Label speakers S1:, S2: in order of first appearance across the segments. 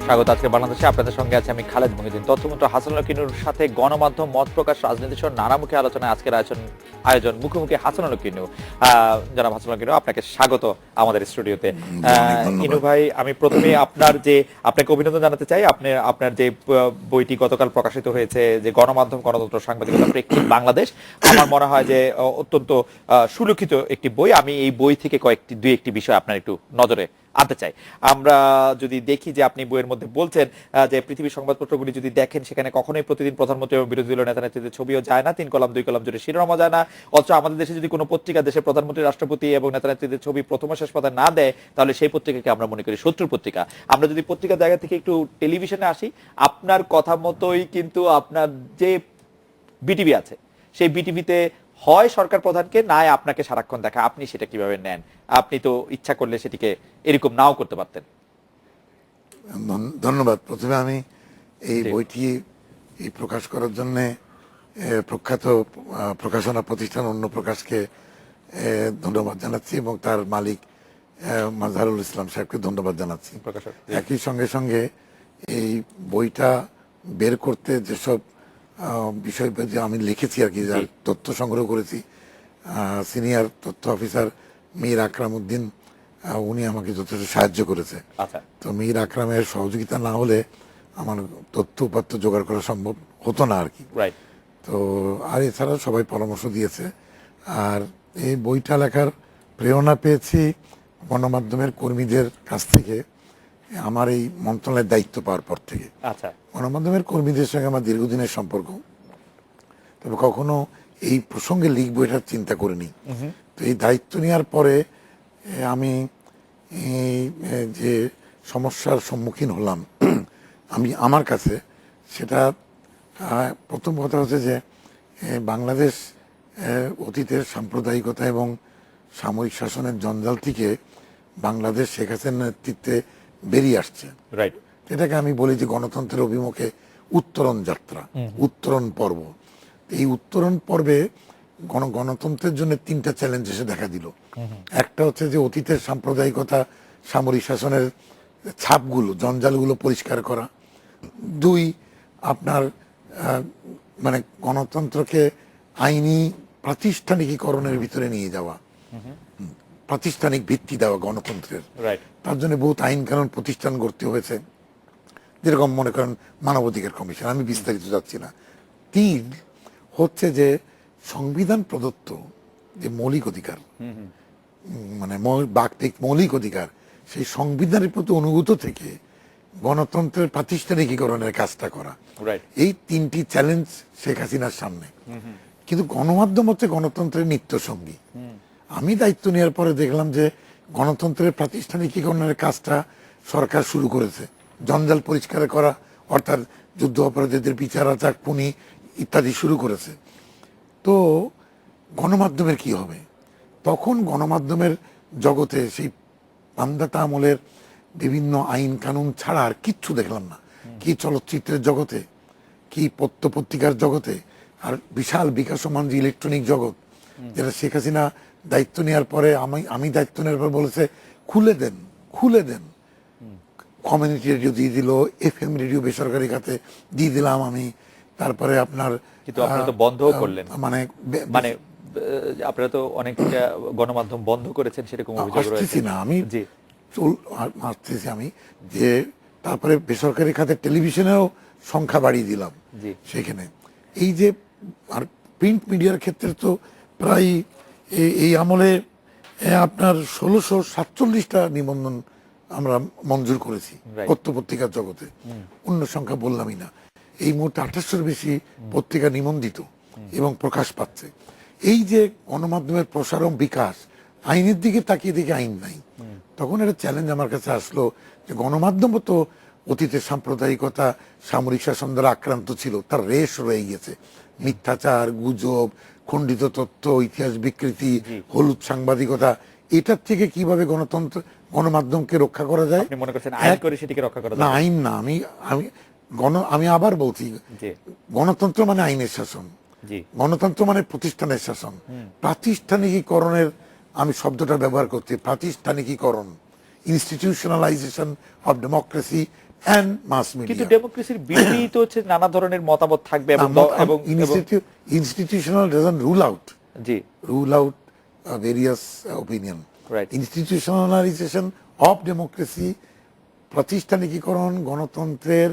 S1: স্বাগত আজকে বাংলাদেশে। আপনাদের সঙ্গে আছে আমি খালেদ মহিউদ্দিন। তথ্যমন্ত্রী হাসানুল্লাহ কিনুর সাথে গণমাধ্যম, মত প্রকাশ, রাজনীতি সহ নানামুখী আলোচনায় আজকের আয়োজন মুখোমুখি হাসানুল্লাহ কিনু। জনাব হাসানুল্লাহ কিনু, আপনাকে স্বাগত আমাদের স্টুডিওতে। কিনু ভাই, আমি প্রথমে আপনাকে অভিনন্দন জানাতে চাই। আপনার যে বইটি গতকাল প্রকাশিত হয়েছে, যে গণমাধ্যম, গণতন্ত্র, সাংবাদিকতা, প্রেক্ষিত বাংলাদেশ, আমার মনে হয় যে অত্যন্ত সুলিখিত একটি বই। আমি এই বই থেকে দুই একটি বিষয় আপনার একটু নজরে আনতে চাই। আমরা যদি দেখি যে আপনি বইয়ের মধ্যে বলছেন যে পৃথিবীর সংবাদপত্রগুলি যদি দেখেন, সেখানে কখনোই প্রতিদিন প্রধানমন্ত্রী এবং বিরোধী দলীয় নেতা নেত্রীদের ছবিও যায় না, 3 কলাম 2 কলাম জুড়ে শিরোনামও যায় না। অথচ আমাদের দেশে যদি কোনো পত্রিকা দেশের প্রধানমন্ত্রী, রাষ্ট্রপতি এবং নেতা নেত্রীদের ছবি প্রথম শেষ পাতায় না দেয়, তাহলে সেই পত্রিকাকে আমরা মনে করি শত্রু পত্রিকা। আমরা যদি পত্রিকার জায়গা থেকে একটু টেলিভিশনে আসি, আপনার কথা মতোই কিন্তু আপনার যে বিটিভি আছে, সেই বিটিভিতে হয় সরকার প্রধানকে, নাই আপনাকে সারাক্ষণ দেখা। আপনি সেটা কিভাবে নেন? আপনি তো ইচ্ছা করলে সেটিকে এরকম নাও করতে পারতেন।
S2: ধন্যবাদ। প্রথমে আমি এই বইটি প্রকাশ করার জন্য প্রখ্যাত প্রকাশনা প্রতিষ্ঠান অন্য প্রকাশকে ধন্যবাদ জানাচ্ছি এবং তার মালিক মাজহারুল ইসলাম সাহেবকে ধন্যবাদ জানাচ্ছি। একই সঙ্গে সঙ্গে এই বইটা বের করতে যেসব বিষয় যে আমি লিখেছি আর কি, যার তথ্য সংগ্রহ করেছি, সিনিয়র তথ্য অফিসার মীর আকরাম উদ্দিন, উনি আমাকে যথেষ্ট সাহায্য করেছে। তো মীর আকরামের সহযোগিতা না হলে আমার তথ্য উপাত্ত জোগাড় করা সম্ভব হতো না আর কি। তো আর এছাড়া সবাই পরামর্শ দিয়েছে। আর এই বইটা লেখার প্রেরণা পেয়েছি গণমাধ্যমের কর্মীদের কাছ থেকে, আমার এই মন্ত্রণালয়ের দায়িত্ব পাওয়ার পর থেকে। গণমাধ্যমের কর্মীদের সঙ্গে আমার দীর্ঘদিনের সম্পর্ক, তবে কখনো এই প্রসঙ্গে লিখবো এটা চিন্তা করিনি। তো এই দায়িত্ব নেওয়ার পরে আমি যে সমস্যার সম্মুখীন হলাম আমার কাছে, সেটা প্রথম কথা হচ্ছে যে বাংলাদেশ অতীতের সাম্প্রদায়িকতা এবং সামরিক শাসনের জঞ্জাল থেকে বাংলাদেশ শেখ হাসিনার নেতৃত্বে বেরিয়ে আসছে। এটাকে আমি বলি যে গণতন্ত্রের অভিমুখে উত্তরণ যাত্রা, উত্তরণ পর্ব। এই উত্তরণ পর্বে গণতন্ত্রের জন্য 3টা চ্যালেঞ্জ এসে দেখা দিল। একটা হচ্ছে যে অতীতের সাম্প্রদায়িকতা, সামরিক শাসনের ছাপগুলো, জঞ্জালগুলো পরিষ্কার করা। 2, আপনার মানে গণতন্ত্রকে আইনি প্রাতিষ্ঠানিকীকরণের ভিতরে নিয়ে যাওয়া, প্রাতিষ্ঠানিক ভিত্তি দেওয়া গণতন্ত্রের। তার জন্য বহুত আইন কানুন প্রতিষ্ঠান গড়তে হয়েছে, যেরকম মনে করেন মানবাধিকার কমিশন, আমি বিস্তারিত যাচ্ছি না। 3 হচ্ছে যে সংবিধান প্রদত্ত যে মৌলিক অধিকার, মানে বাকপিক মৌলিক অধিকার, সেই সংবিধানের প্রতি অনুভূত থেকে গণতন্ত্রের প্রাতিষ্ঠানিকীকরণের কাজটা করা। এই 3টি চ্যালেঞ্জ শেখ হাসিনার সামনে। কিন্তু গণমাধ্যম হচ্ছে গণতন্ত্রের নিত্য সঙ্গী। আমি দায়িত্ব নেওয়ার পরে দেখলাম যে গণতন্ত্রের প্রাতিষ্ঠানিকীকরণের কাজটা সরকার শুরু করেছে, জঞ্জাল পরিষ্কার করা, অর্থাৎ যুদ্ধ অপরাধীদের বিচার, আচার, খুনি ইত্যাদি শুরু করেছে। তো গণমাধ্যমের কি হবে? তখন গণমাধ্যমের জগতে সেই পান্দাতা আমলের বিভিন্ন আইন কানুন ছাড়া আর কিচ্ছু দেখলাম না। কি চলচ্চিত্রের জগতে, কি পত্রিকার জগতে, আর বিশাল বিকাশমান যে ইলেকট্রনিক জগৎ, যেটা শেখ হাসিনা দায়িত্ব নেওয়ার পরে আমি দায়িত্ব নেওয়ার পর বলেছে খুলে দেন। কমিউনিটি রেডিও দিয়ে দিল, FM রেডিও বেসরকারি খাতে দিয়ে দিলাম আমি। তারপরে আপনার
S1: কিন্তু আপনারা তো বন্ধও করলেন,
S2: মানে
S1: আপনারা তো অনেকটা গণমাধ্যম বন্ধ করেছেন, সেরকম অভিযোগ রয়েছে।
S2: না আমি আসতেছি আমি যে তারপরে বেসরকারি খাতে টেলিভিশনেও সংখ্যা বাড়িয়ে দিলাম সেখানে। এই যে আর প্রিন্ট মিডিয়ার ক্ষেত্রে তো প্রায় এই আমলে আপনার 1647টা নিবন্ধন আমরা মঞ্জুর করেছি পত্রিকার জগতে। অন্য সংখ্যা বললামই না। এই মুহূর্তে 2800-এর বেশি পত্রিকা নিবন্ধিত এবং প্রকাশ পাচ্ছে। এই যে গণমাধ্যমের প্রসারণ বিকাশ, আইনের দিকে তাকিয়ে দেখে আইন নাই। তখন একটা চ্যালেঞ্জ আমার কাছে আসলো যে গণমাধ্যমও তো অতীতের সাম্প্রদায়িকতা, সামরিক শাসন দ্বারা আক্রান্ত ছিল, তার রেশ রয়ে গেছে। মিথ্যাচার, গুজব, খণ্ডিত তথ্য, ইতিহাস বিকৃতি, হলুদ সাংবাদিকতা, এটার থেকে কিভাবে গণমাধ্যমকে রক্ষা করা যায়?
S1: আপনি মনে করছেন আইন করে সেটিকে রক্ষা করা যায়?
S2: না, আইন না। আমি আবার বলছি, গণতন্ত্র মানে আইনের শাসন, গণতন্ত্র মানে প্রতিষ্ঠানের শাসন। প্রাতিষ্ঠানিকীকরণের আমি শব্দটা ব্যবহার করছি, প্রাতিষ্ঠানিকীকরণ, ইনস্টিটিউশনালাইজেশন অফ ডেমোক্রেসি অ্যান্ড মাস
S1: কিন্তু
S2: মিডিয়া।
S1: ডেমোক্রেসির বিরোধী তো হচ্ছে নানা ধরনের মতামত থাকবে এবং
S2: institutional doesn't rule out
S1: the
S2: various opinion.
S1: Right
S2: institutionalisation of democracy, প্রাতিষ্ঠানিকীকরণ গণতন্ত্রের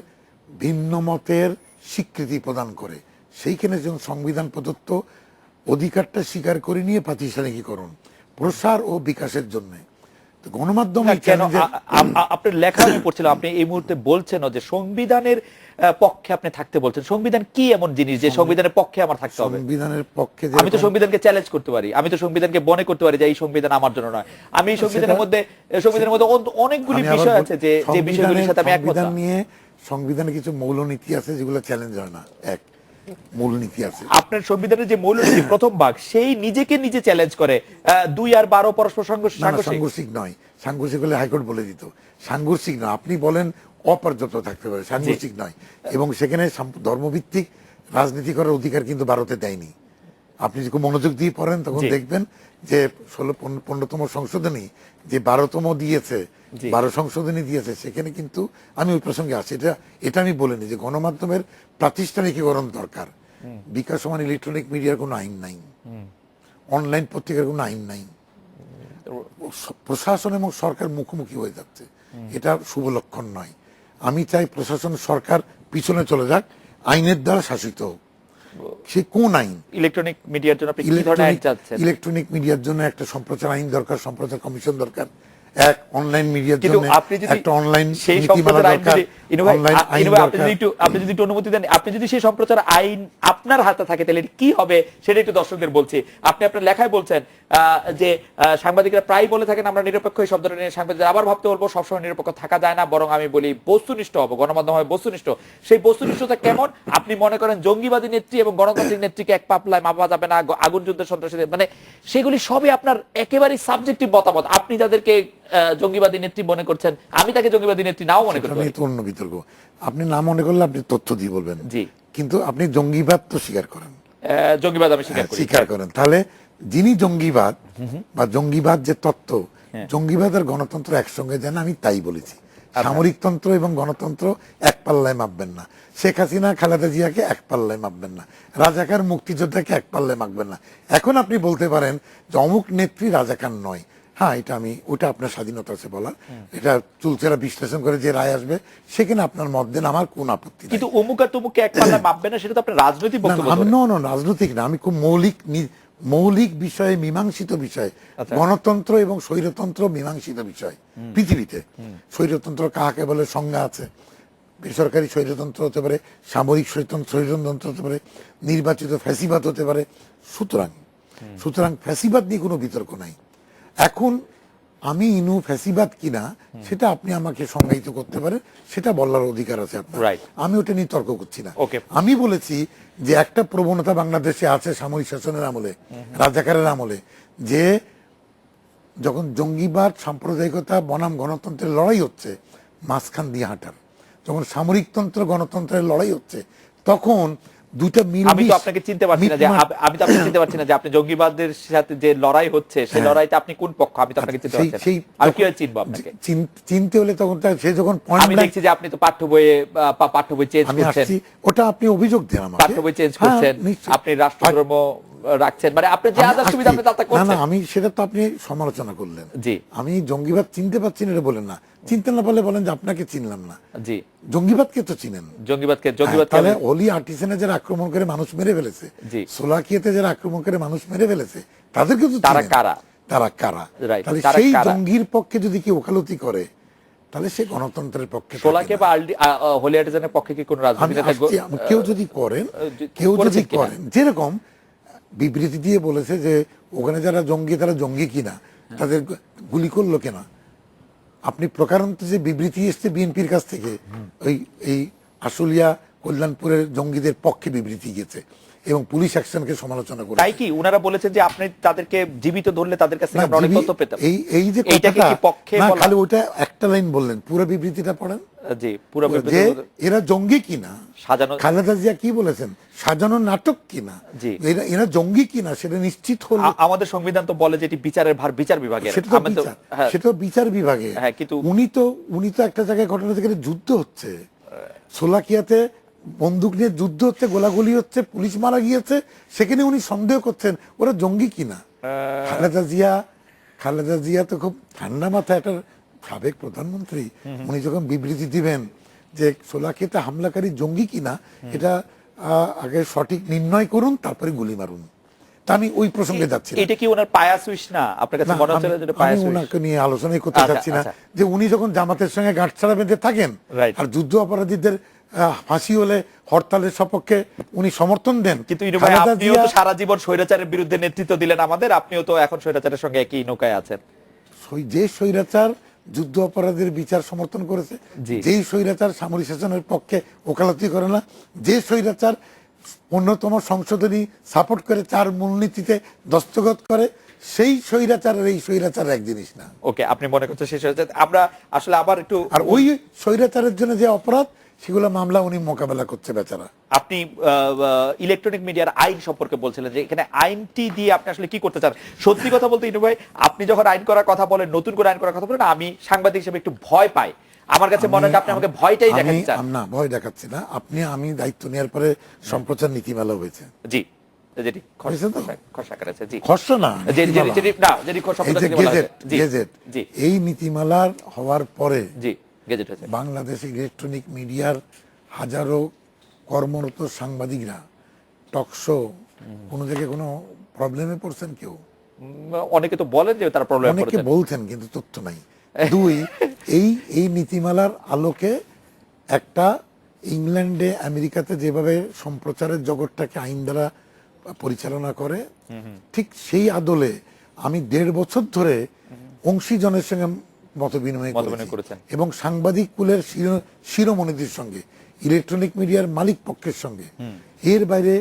S2: ভিন্ন মতের স্বীকৃতি প্রদান করে। সেইখানে যখন সংবিধান প্রদত্ত অধিকারটা স্বীকার করে নিয়ে প্রাতিষ্ঠানিকীকরণ প্রসার ও বিকাশের জন্য গণমাধ্যম এই
S1: কেন
S2: চ্যালেঞ্জের
S1: আপনার লেখা আমি পড়ছিলাম, আপনি এই মুহূর্তে বলছেন যে সংবিধানের পক্ষে আপনি থাকতে বলছেন। সংবিধান কি এমন জিনিস যে সংবিধানের পক্ষে আমার থাকতে হবে?
S2: সংবিধানের পক্ষে
S1: আমি তো সংবিধানকে চ্যালেঞ্জ করতে পারি, আমি তো সংবিধানকে মনে করতে পারি যে এই সংবিধান আমার জন্য নয়। আমি এই সংবিধানের মধ্যে অনেকগুলি বিষয় আছে যে যে বিষয়গুলির সাথে আমি একমত না।
S2: নিয়ে সংবিধানে কিছু মৌলনীতি আছে যেগুলো চ্যালেঞ্জ হয় না। এক মূলনীতি আছে
S1: আপনার সংবিধানের যে মৌলনীতি প্রথম ভাগ, সেই নিজেকে নিজে চ্যালেঞ্জ করে। 2 আর 12 পরস্পর
S2: সাংঘর্ষিক নয়। সাংঘর্ষিক হলে হাইকোর্ট বলে দিত। সাংঘর্ষিক নয়, আপনি বলেন অপর্যাপ্ত থাকতে পারে, সাংঘর্ষিক নয়। এবং সেখানে ধর্মভিত্তিক রাজনীতি করার অধিকার কিন্তু ভারতে দেয়নি। আপনি যদি মনোযোগ দিয়ে পড়েন তখন দেখবেন যে 15তম সংশোধনী যে 12তম দিয়েছে, 12 সংশোধনী দিয়েছে, সেখানে কিন্তু আমি ওই প্রসঙ্গে আছি। এটা আমি বলিনি যে গণমাধ্যমের প্রাতিষ্ঠানিকীকরণ দরকার। বিকাশ সমান ইলেকট্রনিক মিডিয়ার কোনো আইন নাই, অনলাইন পত্রিকার কোনো আইন নাই। প্রশাসন এবং সরকার মুখোমুখি হয়ে যাচ্ছে, এটা শুভ লক্ষণ নয়। আমি চাই প্রশাসন সরকার পিছনে চলে যাক, আইনের দ্বারা শাসিত হোক। সে কোন আইন?
S1: ইলেকট্রনিক মিডিয়ার জন্য আপনি কি ধরনের আইন চাচ্ছেন?
S2: ইলেকট্রনিক মিডিয়ার জন্য একটা সম্প্রচার আইন দরকার, সম্প্রচার কমিশন দরকার। এক অনলাইন মিডিয়ার জন্য একটা অনলাইন নীতিমালা দরকার, অনলাইন আইন দরকার।
S1: আপনি যদি একটু অনুমতি দেন, আপনি যদি সেই সম্প্রচার আইন আপনার হাতে থাকে তাহলে কি হবে সেটা একটু দর্শকদের বলছি। আপনি আপনার লেখায় বলছেন যে সাংবাদিকরা প্রায় বলে থাকেন আমরা নিরপেক্ষ, এই শব্দটা নিয়ে সাংবাদিকরা আবার ভাবতে বলবো সবসময় নিরপেক্ষ থাকা যায় না, বরং আমি বলি বস্তুনিষ্ঠ হবো, গণমাধ্যম হবে বস্তুনিষ্ঠ। সেই বস্তুনিষ্ঠতা কেমন? আপনি মনে করেন জঙ্গিবাদী নেত্রী এবং গণতান্ত্রিক নেত্রীকে এক পাপলায় মাপা যাবে না, আগুন যুদ্ধের সন্ত্রাসীদের, মানে সেগুলি সবই আপনার একেবারেই সাবজেক্টিভ মতামত। আপনি যাদেরকে জঙ্গিবাদী নেত্রী মনে করছেন, আমি তাকে জঙ্গিবাদী নেত্রী নাও মনে করতে পারি।
S2: অন্য বিতর্ক। আপনি না মনে করলে আপনি তথ্য দিয়ে বলবেন,
S1: জি,
S2: কিন্তু আপনি জঙ্গিবাদ তো স্বীকার করেন।
S1: জঙ্গিবাদ আমি স্বীকার
S2: করেন। তাহলে যিনি জঙ্গিবাদ বা জঙ্গিবাদ যে তত্ত্ব, জঙ্গিবাদ আর গণতন্ত্র একসঙ্গে যেন, আমি তাই বলেছি। সামরিকতন্ত্র এবং গণতন্ত্র এক পাল্লায় মাপবেন না। শেখ হাসিনা খালেদা জিয়াকে এক পাল্লায় মাপবেন না, রাজাকার মুক্তিযোদ্ধাকে এক পাল্লায় মাপবেন না। এখন আপনি বলতে পারেন যে অমুক নেত্রী রাজাকার নয়, হ্যাঁ এটা ওটা আপনার স্বাধীনতা আছে বলার, এটা চুলচেরা বিশ্লেষণ করে যে রায় আসবে সেখানে আপনার মত দেন, আমার কোন আপত্তি নেই।
S1: কিন্তু অমুক আর তমুককে এক পাল্লায় মাপবে না, সেটা তো আপনার রাজনৈতিক বক্তব্য।
S2: রাজনৈতিক না, আমি খুব মৌলিক বিষয়ে, মীমাংসিত বিষয়। গণতন্ত্র এবং স্বৈরতন্ত্র মীমাংসিত বিষয় পৃথিবীতে। স্বৈরতন্ত্র কাকে বলে সংজ্ঞা আছে। বেসরকারি স্বৈরতন্ত্র হতে পারে, সামরিক স্বৈরতন্ত্র হতে পারে, নির্বাচিত ফ্যাসিবাদ হতে পারে। সুতরাং ফ্যাসিবাদ নিয়ে কোনো বিতর্ক নাই। এখন আমি ফ্যাসিবাদ কিনা সেটা আপনি আমাকে সংজ্ঞায়িত করতে পারেন, সেটা বলার অধিকার আছে আপনার। আমি ওটা নিয়ে তর্ক করছি না। আমি বলেছি যে একটা প্রবণতা বাংলাদেশে আছে সামরিক শাসনের আমলে, রাজাকারের আমলে, যে যখন জঙ্গিবাদ, সাম্প্রদায়িকতা বনাম গণতন্ত্রের লড়াই হচ্ছে, মাঝখান দিয়ে হাঁটার, যখন সামরিকতন্ত্র গণতন্ত্রের লড়াই হচ্ছে, তখন দুটো মিল।
S1: আমি তো আপনাকে চিনতে পারছি না যে আপনি জঙ্গিবাদের সাথে যে লড়াই হচ্ছে সেই লড়াইতে আপনি কোন পক্ষ, আমি তো আপনাকে চিনতে পারছি না। আমি কিভাবে চিনবো আপনাকে?
S2: চিনতে হলে তখন সে যখন
S1: আমি দেখছি যে আপনি তো পাঠ্য বই চেঞ্জ করছেন,
S2: ওটা আপনি অভিযোগ দেন আমাকে,
S1: পাঠ্য বই চেঞ্জ করছেন, আপনি রাষ্ট্রধর্ম রাখছেন, মানে আপনি যে আদর্শ সুবিধা আপনি তা করছেন।
S2: না, আমি সেটা তো আপনি সমালোচনা করলেন।
S1: জি,
S2: আমি জঙ্গিবাদ চিনতে পারছি না এটা বলেন না, চিনতে না পারলে বলেন যে আপনাকে চিনলাম না।
S1: জি,
S2: জঙ্গিবাদকে তো চিনেন।
S1: জঙ্গিবাদকে
S2: তাহলে অলি আর্টিসেনে যারা আক্রমণ করে মানুষ মেরে ফেলেছে, সোলাকিয়াতে যারা আক্রমণ করে মানুষ মেরে ফেলেছে, তাদেরকে তো
S1: তারা কারা?
S2: তাহলে সেই জঙ্গির পক্ষে যদি কেউ ওকালতি করে তাহলে সে গণতন্ত্রের পক্ষে।
S1: সোলাকিয়া বা হলি আর্টিসানের পক্ষে কি কোনো রাজনীতি থাকবে?
S2: কেউ যদি করেন, যেরকম বিবৃতি দিয়ে বলেছে যে ওখানে যারা জঙ্গি তারা জঙ্গি কিনা, তাদের গুলি করলো কেনা, আপনি প্রকারান্ত যে বিবৃতি এসছে বিএনপির কাছ থেকে, এই আশুলিয়া কল্যাণপুরের জঙ্গিদের পক্ষে বিবৃতি গেছে এবং পুলিশ অ্যাকশনকে সমালোচনা করে।
S1: তাই কি উনারা বলেছেন যে আপনি তাদেরকে জীবিত ধরলে তাদের কাছ থেকে আমরা অনেক তথ্য পেতাম?
S2: এই যে কথাটা না, খালি ওটা একটা লাইন বললেন, পুরো বিবৃতিটা পড়েন।
S1: জি, পুরো
S2: যে এরা জঙ্গি কিনা
S1: সাজানো।
S2: খালেদা জিয়া কি বলেছেন, সাজানো নাটক কিনা,
S1: জি।
S2: এরা জঙ্গি কিনা সেটা নিশ্চিত হলো।
S1: আমাদের সংবিধান তো বলে যে এটি বিচারের ভার বিচার বিভাগের।
S2: সেটা তো বিচার, সেটা বিচার বিভাগে।
S1: হ্যাঁ, কিন্তু
S2: উনি তো একটা জায়গায় ঘটনা যেখানে যুদ্ধ হচ্ছে, সোলাকিয়াতে বন্দুক নিয়ে যুদ্ধ হচ্ছে, গোলাগুলি হচ্ছে, পুলিশ মারা গিয়েছে, সেখানে উনি সন্দেহ করছেন ওরা জঙ্গি কিনা। খালেদা জিয়া তো খুব ঠান্ডা মাথায়, একটা সাবেক প্রধানমন্ত্রী, উনি যখন বিবৃতি দিবেন যে সোলাকিয়াতে হামলাকারী জঙ্গি কিনা, এটা আগে সঠিক নির্ণয় করুন, তারপরে গুলি মারুন। তা আমি ওই প্রসঙ্গে যাচ্ছি না।
S1: এটা কি ওনার পায়া সুইচ না? আপনার কাছে মনে হচ্ছে যে পায়া
S2: আমি
S1: সুইচ?
S2: ওনাকে নিয়ে আলোচনাই করতে চাচ্ছি না, যে উনি যখন জামাতের সঙ্গে গাঁটছড়া বেঁধে থাকেন আর যুদ্ধ অপরাধীদের ফাঁসি হলে হরতালের সপক্ষে উনি সমর্থন দেন।
S1: কিন্তু ইনু ভাই, আপনিও তো সারা জীবন স্বৈরাচারের বিরুদ্ধে নেতৃত্ব দিলেন আমাদের, আপনিও তো এখন স্বৈরাচারের সঙ্গে একই নৌকায় আছেন।
S2: যে স্বৈরাচার যুদ্ধ অপরাধের বিচার সমর্থন করেছে, যেই স্বৈরাচার সামরিক শাসনের পক্ষে ওকালতি করে না, যে স্বৈরাচার অন্যতম সংশোধনী সাপোর্ট করে 4 মূলনীতিতে দস্তখত করে, সেই স্বৈরাচার আর এই স্বৈরাচার এক জিনিস না।
S1: ওকে, আপনি মনে করছেন সেই স্বৈরাচার? আমরা আসলে আবার একটু,
S2: আর ওই স্বৈরাচারের জন্য যে অপরাধ, সেগুলো মামলা উনি মোকাবেলা করছে বেচারা।
S1: আপনি ইলেকট্রনিক মিডিয়ার আইন সম্পর্কে বলছিলেন যে এখানে আইনটি দিয়ে আপনি আসলে কি করতে চান। সত্যি কথা বলতে ইনু ভাই, আপনি যখন আইন করার কথা বলেন, নতুন করে আইন করার কথা বলেন, আমি সাংবাদিক হিসেবে একটু ভয় পাই। আমার কাছে মনে হয় আপনি আমাকে ভয়টাই দেখাতে চান।
S2: না, ভয় দেখাচ্ছি না। আমি দায়িত্ব নেওয়ার পরে সম্প্রচার নীতিমালা হয়েছে।
S1: জি, যেটি খসড়া করেছে। জি,
S2: খসড়া না,
S1: জি,
S2: এই নীতিমালার হওয়ার পরে
S1: জি গেজেট হয়েছে।
S2: বাংলাদেশে ইলেকট্রনিক মিডিয়ার হাজারো কর্মরত সাংবাদিকরা টকশো কোনো জায়গায় কোনো প্রবলেমে পড়ছেন কেউ?
S1: অনেকে তো বলেন যে তারা প্রবলেমে পড়েছেন,
S2: অনেকে বলছেন, কিন্তু তথ্য নাই। 2, এই নীতিমালার আলোকে একটা ইংল্যান্ডে, আমেরিকাতে যেভাবে সম্প্রচারের জগৎটাকে আইন দ্বারা পরিচালনা করে, ঠিক সেই আদলে আমি 1.5 বছর ধরে অংশীজনের সঙ্গে মত বিনিময় করেছি, এবং সাংবাদিক কুলের শিরোমণিদের সঙ্গে, ইলেকট্রনিক মিডিয়ার মালিক পক্ষের সঙ্গে, এর বাইরে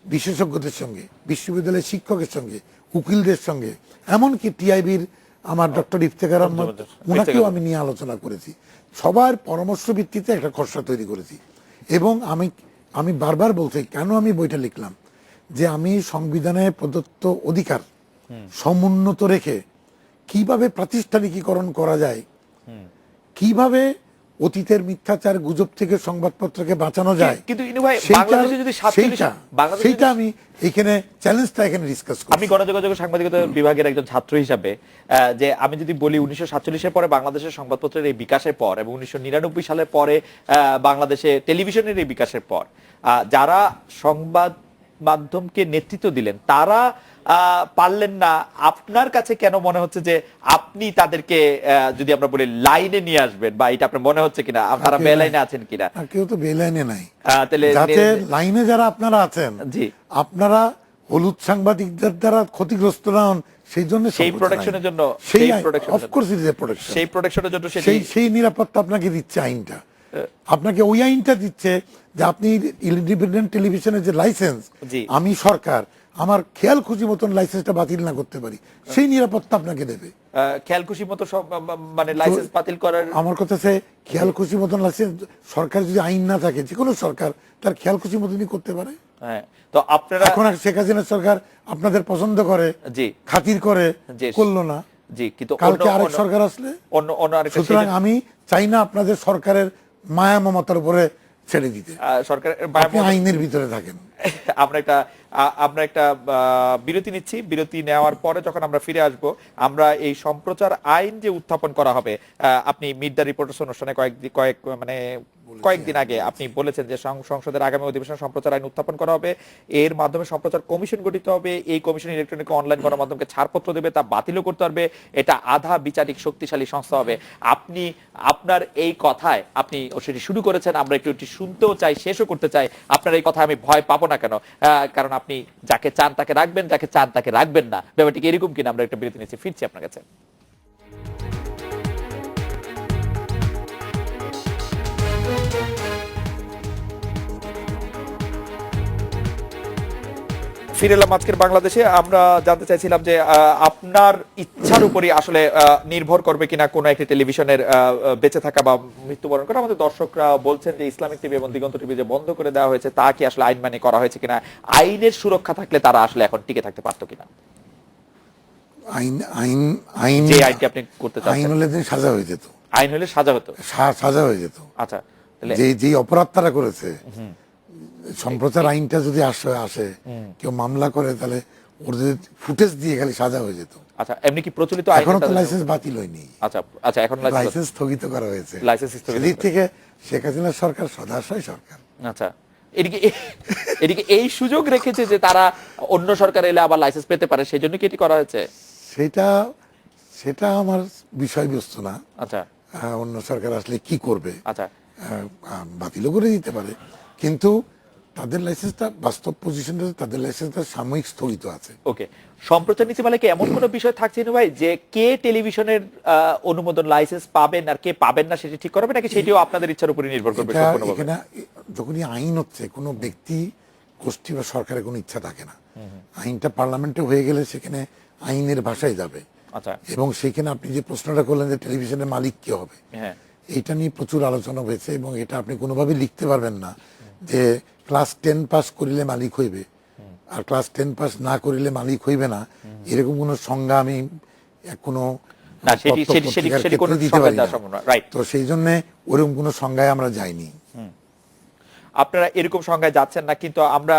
S2: বিশেষজ্ঞদের সঙ্গে, বিশ্ববিদ্যালয়ের শিক্ষকের সঙ্গে, উকিলদের সঙ্গে, এমনকি টিআইবির আমার ডক্টর ইফতেখার আহমদ, ওনাকেও আমি নিয়ে আলোচনা করেছি। সবার পরামর্শ ভিত্তিতে একটা খসড়া তৈরি করেছি। এবং আমি বারবার বলছি, কেন আমি বইটা লিখলাম, যে আমি সংবিধানে প্রদত্ত অধিকার সমুন্নত রেখে কিভাবে প্রাতিষ্ঠানিকীকরণ করা যায়, কিভাবে অতীতের মিথ্যাচার গুজব থেকে সংবাদপত্রকে বাঁচানো যায়,
S1: কিন্তু ইনু ভাই, বাংলাদেশে যদি
S2: সেইটা আমি এখানে চ্যালেঞ্জটা এখানে ডিসকাস করি।
S1: আমি গণযোগাযোগ সাংবাদিকতা বিভাগের একজন ছাত্র হিসাবে, যে আমি যদি বলি 1947 পরে বাংলাদেশের সংবাদপত্রের এই বিকাশের পর এবং 1999 সালের পরে বাংলাদেশে টেলিভিশনের এই বিকাশের পর যারা সংবাদ মাধ্যমকে নেতৃত্ব দিলেন, তারা পারলেন না। আপনার কাছে কেন মনে হচ্ছে যে আপনি তাদেরকে, যদি আমরা বলি, লাইনে নিয়ে আসবেন, বা এটা আপনার মনে হচ্ছে কিনা আপনারা বেলাইনে আছেন কিনা?
S2: কেউ তো বেলাইনে নাই। যাতে লাইনে যারা আপনারা আছেন, জি, আপনারা হলুদ সাংবাদিকদের দ্বারা ক্ষতিগ্রস্ত না হন, সেই জন্য
S1: সেই প্রোটেকশনের জন্য, সেই প্রোটেকশনের জন্য
S2: সেই নিরাপত্তা আপনাকে দিচ্ছে আইনটা। আপনাকে ওই আইনটা দিচ্ছে যে আপনি ইন্ডিপেন্ডেন্ট টেলিভিশনের যে লাইসেন্স, আমি সরকার আমার খেয়াল খুশি মতন লাইসেন্সটা বাতিল না করতে পারি, সেই নিরাপত্তা আপনাকে দেবে।
S1: খেয়াল খুশি মতো মানে লাইসেন্স বাতিল করার,
S2: আমার কথা সে খেয়াল খুশি মতন লাইসেন্স, সরকার যদি আইন না থাকে, যে কোনো সরকার তার খেয়াল খুশি মতনই করতে পারে।
S1: তো আপনারা
S2: এখন শেখ হাসিনা সরকার আপনাদের পছন্দ করে, জি, খাতির করে, করলো না, জি, কিন্তু কালকে আরেক সরকার আসলে অন্য আরেক। সুতরাং আমি চাই না আপনাদের সরকারের মায়া মমতার উপরে ছেড়ে দিতে।
S1: সরকারের
S2: আইনের ভিতরে থাকেন।
S1: আমরা একটা বিরতি নিচ্ছি। বিরতি নেওয়ার পরে যখন আমরা ফিরে আসব, আমরা এই সম্প্রচার আইন যে উত্থাপন করা হবে, আপনি মিট দ্য রিপোর্টার্স অনুষ্ঠানে কয়েকদিন আগে আপনি বলেছেন যে সংসদের আগামী অধিবেশনে সম্প্রচার আইন উত্থাপন করা হবে, এর মাধ্যমে সম্প্রচার কমিশন গঠিত হবে, এই কমিশন ইলেকট্রনিক অনলাইন গণমাধ্যমকে ছাড়পত্র দেবে, তা বাতিলও করতে পারবে, এটা আধা বিচারিক শক্তিশালী সংস্থা হবে। আপনি আপনার এই কথায় আপনি সেটি শুরু করেছেন, আমরা একটু শুনতেও চাই, শেষও করতে চাই। আপনার এই কথায় আমি ভয় পাবো না কেন? কারণ আপনি যাকে চান তাকে রাখবেন, যাকে চান তাকে রাখবেন না। ব্যাপারটি এরকম কিনা? আমরা একটা বিরতি নিচ্ছি, ফিরছি আপনার কাছে। ফিরে এলাম আজকের বাংলাদেশে। আমরা জানতে চাইছিলাম যে আপনার ইচ্ছার উপরই আসলে নির্ভর করবে কিনা কোনো একটি টেলিভিশনের বেঁচে থাকা বা মৃত্যুবরণ করা। আমাদের দর্শকরা বলছেন যে ইসলামিক টিভি এবং দিগন্ত টিভি যে বন্ধ করে দেওয়া হয়েছে তা কি আসলে আইন মানে করা হয়েছে কিনা, আইনের সুরক্ষা থাকলে তারা আসলে এখন টিকে থাকতে পারতো কিনা?
S2: আইন আইন আইন
S1: যে আইনটি আপনি করতে
S2: আইন
S1: চাচ্ছেন,
S2: হলে দিন সাজা হয়ে যেত,
S1: আইন হলে সাজা হতো।
S2: সাজা হয়ে যেত।
S1: আচ্ছা, তাহলে
S2: যেই অপরাধ তারা করেছে, সম্প্রচার আইনটা যদি আসে কেউ মামলা করে, তাহলে ওর যদি ফুটেজ দিয়ে খালি সাজা হয়ে যেত।
S1: আচ্ছা, এমনি কি প্রচলিত আইন?
S2: এখনো তো লাইসেন্স বাতিল হয়নি।
S1: আচ্ছা আচ্ছা, এখন
S2: লাইসেন্স স্থগিত করা হয়েছে।
S1: লাইসেন্স স্থগিত
S2: সেদিক থেকে শেখ হাসিনার সরকার সদাশয় সরকার।
S1: আচ্ছা, এদিকে এদিকে এই সুযোগ রেখেছে যে তারা অন্য সরকার এলে আবার লাইসেন্স পেতে পারে, সেই জন্য কি এটি করা হয়েছে?
S2: সেটা আমার বিষয়বস্তু না।
S1: আচ্ছা
S2: অন্য সরকার আসলে কি করবে,
S1: আচ্ছা,
S2: বাতিলও করে দিতে পারে, কিন্তু তাদের লাইসেন্সটা বাস্তব পজিশনটা, তাদের লাইসেন্সটা সাময়িক স্থগিত আছে।
S1: ওকে। সম্প্রচার নীতিমালায় কি এমন কোনো বিষয় থাকছে না ভাই যে কে টেলিভিশনের অনুমোদন লাইসেন্স পাবেন আর কে পাবেন না সেটি ঠিক করবে, নাকি সেটিও আপনাদের ইচ্ছার উপরে নির্ভর করবে সম্পূর্ণভাবে?
S2: এখানে যখনই আইন হচ্ছে, কোনো ব্যক্তি গোষ্ঠী বা সরকারের কোনো ইচ্ছা থাকে না। আইনটা পার্লামেন্টে হয়ে গেলে সেখানে আইনের ভাষায় যাবে।
S1: আচ্ছা,
S2: এবং সেখানে আপনি যে প্রশ্নটা করলেন যে টেলিভিশনের মালিক কে হবে,
S1: হ্যাঁ,
S2: এইটা নিয়ে প্রচুর আলোচনা হয়েছে, এবং এটা আপনি কোনোভাবে লিখতে পারবেন না যে ক্লাস 10 পাস করিলে মালিক হইবে আর ক্লাস 10 পাস না করিলে মালিক হইবে না, এরকম কোনো সংজ্ঞা আমি কোনো
S1: না সেটি কোনো
S2: দিতে পারি না।
S1: রাইট।
S2: তো সেই জন্য ওরকম কোনো সংজ্ঞায় আমরা যাইনি।
S1: আপনারা এরকম সংজ্ঞায় যাচ্ছেন না, কিন্তু আমরা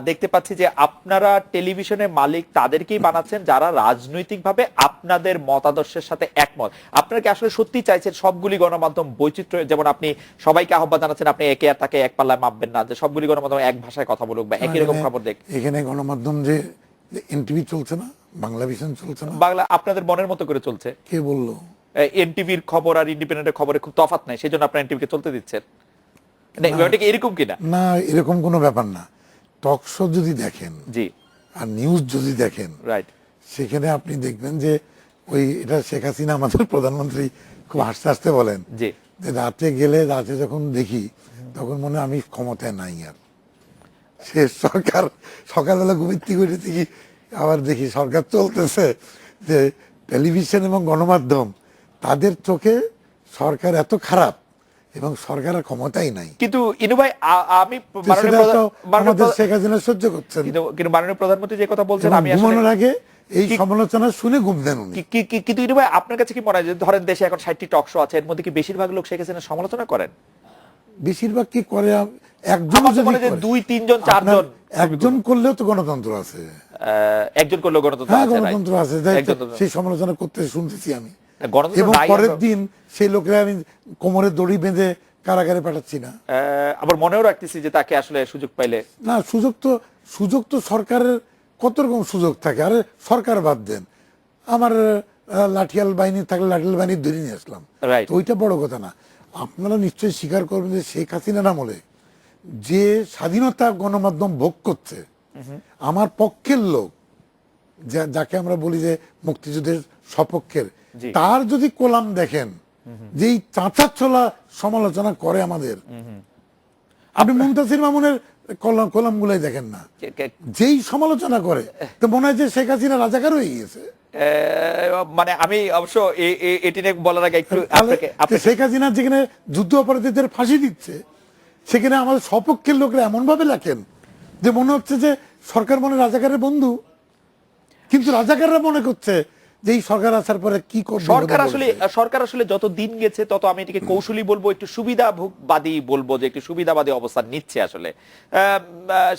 S1: দেখতে পাচ্ছি যে আপনারা টেলিভিশনের মালিক তাদেরকেই বানাচ্ছেন যারা রাজনৈতিকভাবে আপনাদের মতাদর্শের সাথে একমত। আপনারা কি আসলে সত্যি চাইছেন সবগুলি গণমাধ্যম বৈচিত্র্য, যেমন আপনি সবাইকে আহ্বান জানাচ্ছেন আপনি একে আর তাকে এক পাল্লায় মাপবেন না, যে সবগুলি গণমাধ্যম এক ভাষায় কথা বলুক বা একই রকম খবর দেখ?
S2: এখানে গণমাধ্যম যে এনটিভি চলছে না, বাংলা ভিশন চলছে না,
S1: বাংলা আপনাদের মনের মতো করে চলছে।
S2: কে বললো?
S1: এনটিভির খবর আর ইন্ডিপেন্ডেন্টের খবরে খুব তফাৎ নাই, সেই জন্য আপনারা এনটিভিকে চলতে দিচ্ছেন এরকম কিনা?
S2: না, এরকম কোনো ব্যাপার না। টক শো যদি দেখেন,
S1: জি,
S2: আর নিউজ যদি দেখেন,
S1: রাইট,
S2: সেখানে আপনি দেখবেন যে এটা শেখ হাসিনা আমাদের প্রধানমন্ত্রী খুব হাসতে হাসতে বলেন
S1: জি,
S2: যে রাতে যখন দেখি তখন মনে হয় আমি ক্ষমতায় নাই আর। সে সরকার সকালবেলা ঘুমিতে করে দেখি, আবার দেখি সরকার চলতেছে, যে টেলিভিশন এবং গণমাধ্যম তাদের চোখে সরকার এত খারাপ এবং সরকারের ক্ষমতাই নাই।
S1: কিন্তু ইনু ভাই আমি
S2: শেখ হাসিনা সহ্য করছেন,
S1: কিন্তু মাননীয় প্রধানমন্ত্রী যে কথা বলছেন আমি
S2: ঘুমানোর আগে এই সমালোচনা শুনে ঘুম দেন উনি।
S1: কিন্তু ইনু ভাই আপনার কাছে কি মনে হয় যে ধরেন দেশে এখন 60টি টক শো আছে, এর মধ্যে কি বেশিরভাগ লোক শেখ হাসিনার সমালোচনা করেন?
S2: বেশিরভাগ কি করে? একজন,
S1: 2-3 জন 4 জন,
S2: একজন করলেও তো গণতন্ত্র আছে।
S1: একজন করলেও গণতন্ত্র আছে,
S2: গণতন্ত্র আছে, সেই সমালোচনা করতে শুনতেছি আমি।
S1: গণতন্ত্র
S2: এবং
S1: নাই,
S2: পরের দিন সেই লোকেরা আমি কোমরে দড়ি বেঁধে কারাগারে পাঠাচ্ছি না।
S1: আবার মনেও রাখতেছি যে তাকে আসলে সুযোগ পাইলে
S2: না, সুযোগ তো সরকারের কত রকম সুযোগ থাকে। আরে সরকার বাদ দেন, আমার লাঠিয়াল বাহিনী থাকলে লাঠিয়াল বাহিনী ধরে নিয়ে আসলাম,
S1: রাইট,
S2: ওইটা বড় কথা না। আপনারা নিশ্চয়ই স্বীকার করবেন যে শেখ হাসিনার আমলে যে স্বাধীনতা গণমাধ্যম ভোগ করছে, আমার পক্ষের লোক যাকে আমরা বলি যে মুক্তিযুদ্ধের সপক্ষের, তার যদি কলাম দেখেন, যেই চাঁচা ছোলা সমালোচনা করে আমাদের, আপনি মুনতাসির মামুনের কলাম গুলাই দেখেন না, যেই সমালোচনা করে, তো মনে হয় যে শেখ হাসিনা রাজাকার হয়ে গিয়েছে।
S1: মানে আমি অবশ্য এটি নিয়ে বলার আগে একটু
S2: শেখ হাসিনা যেখানে যুদ্ধ অপরাধীদের ফাঁসি দিচ্ছে, সেখানে আমাদের সপক্ষের লোকরা এমন ভাবে লেখেন যে মনে হচ্ছে যে সরকার মনে রাজাকারের বন্ধু, কিন্তু রাজাকাররা মনে করছে যে এই সরকার আসার পরে কি করবে।
S1: সরকার আসলে যত দিন গেছে তত আমি এটিকে কৌশলী বলবো, একটু সুবিধাবাদী বলবো, যে একটু সুবিধাবাদী অবস্থান নিচ্ছে আসলে।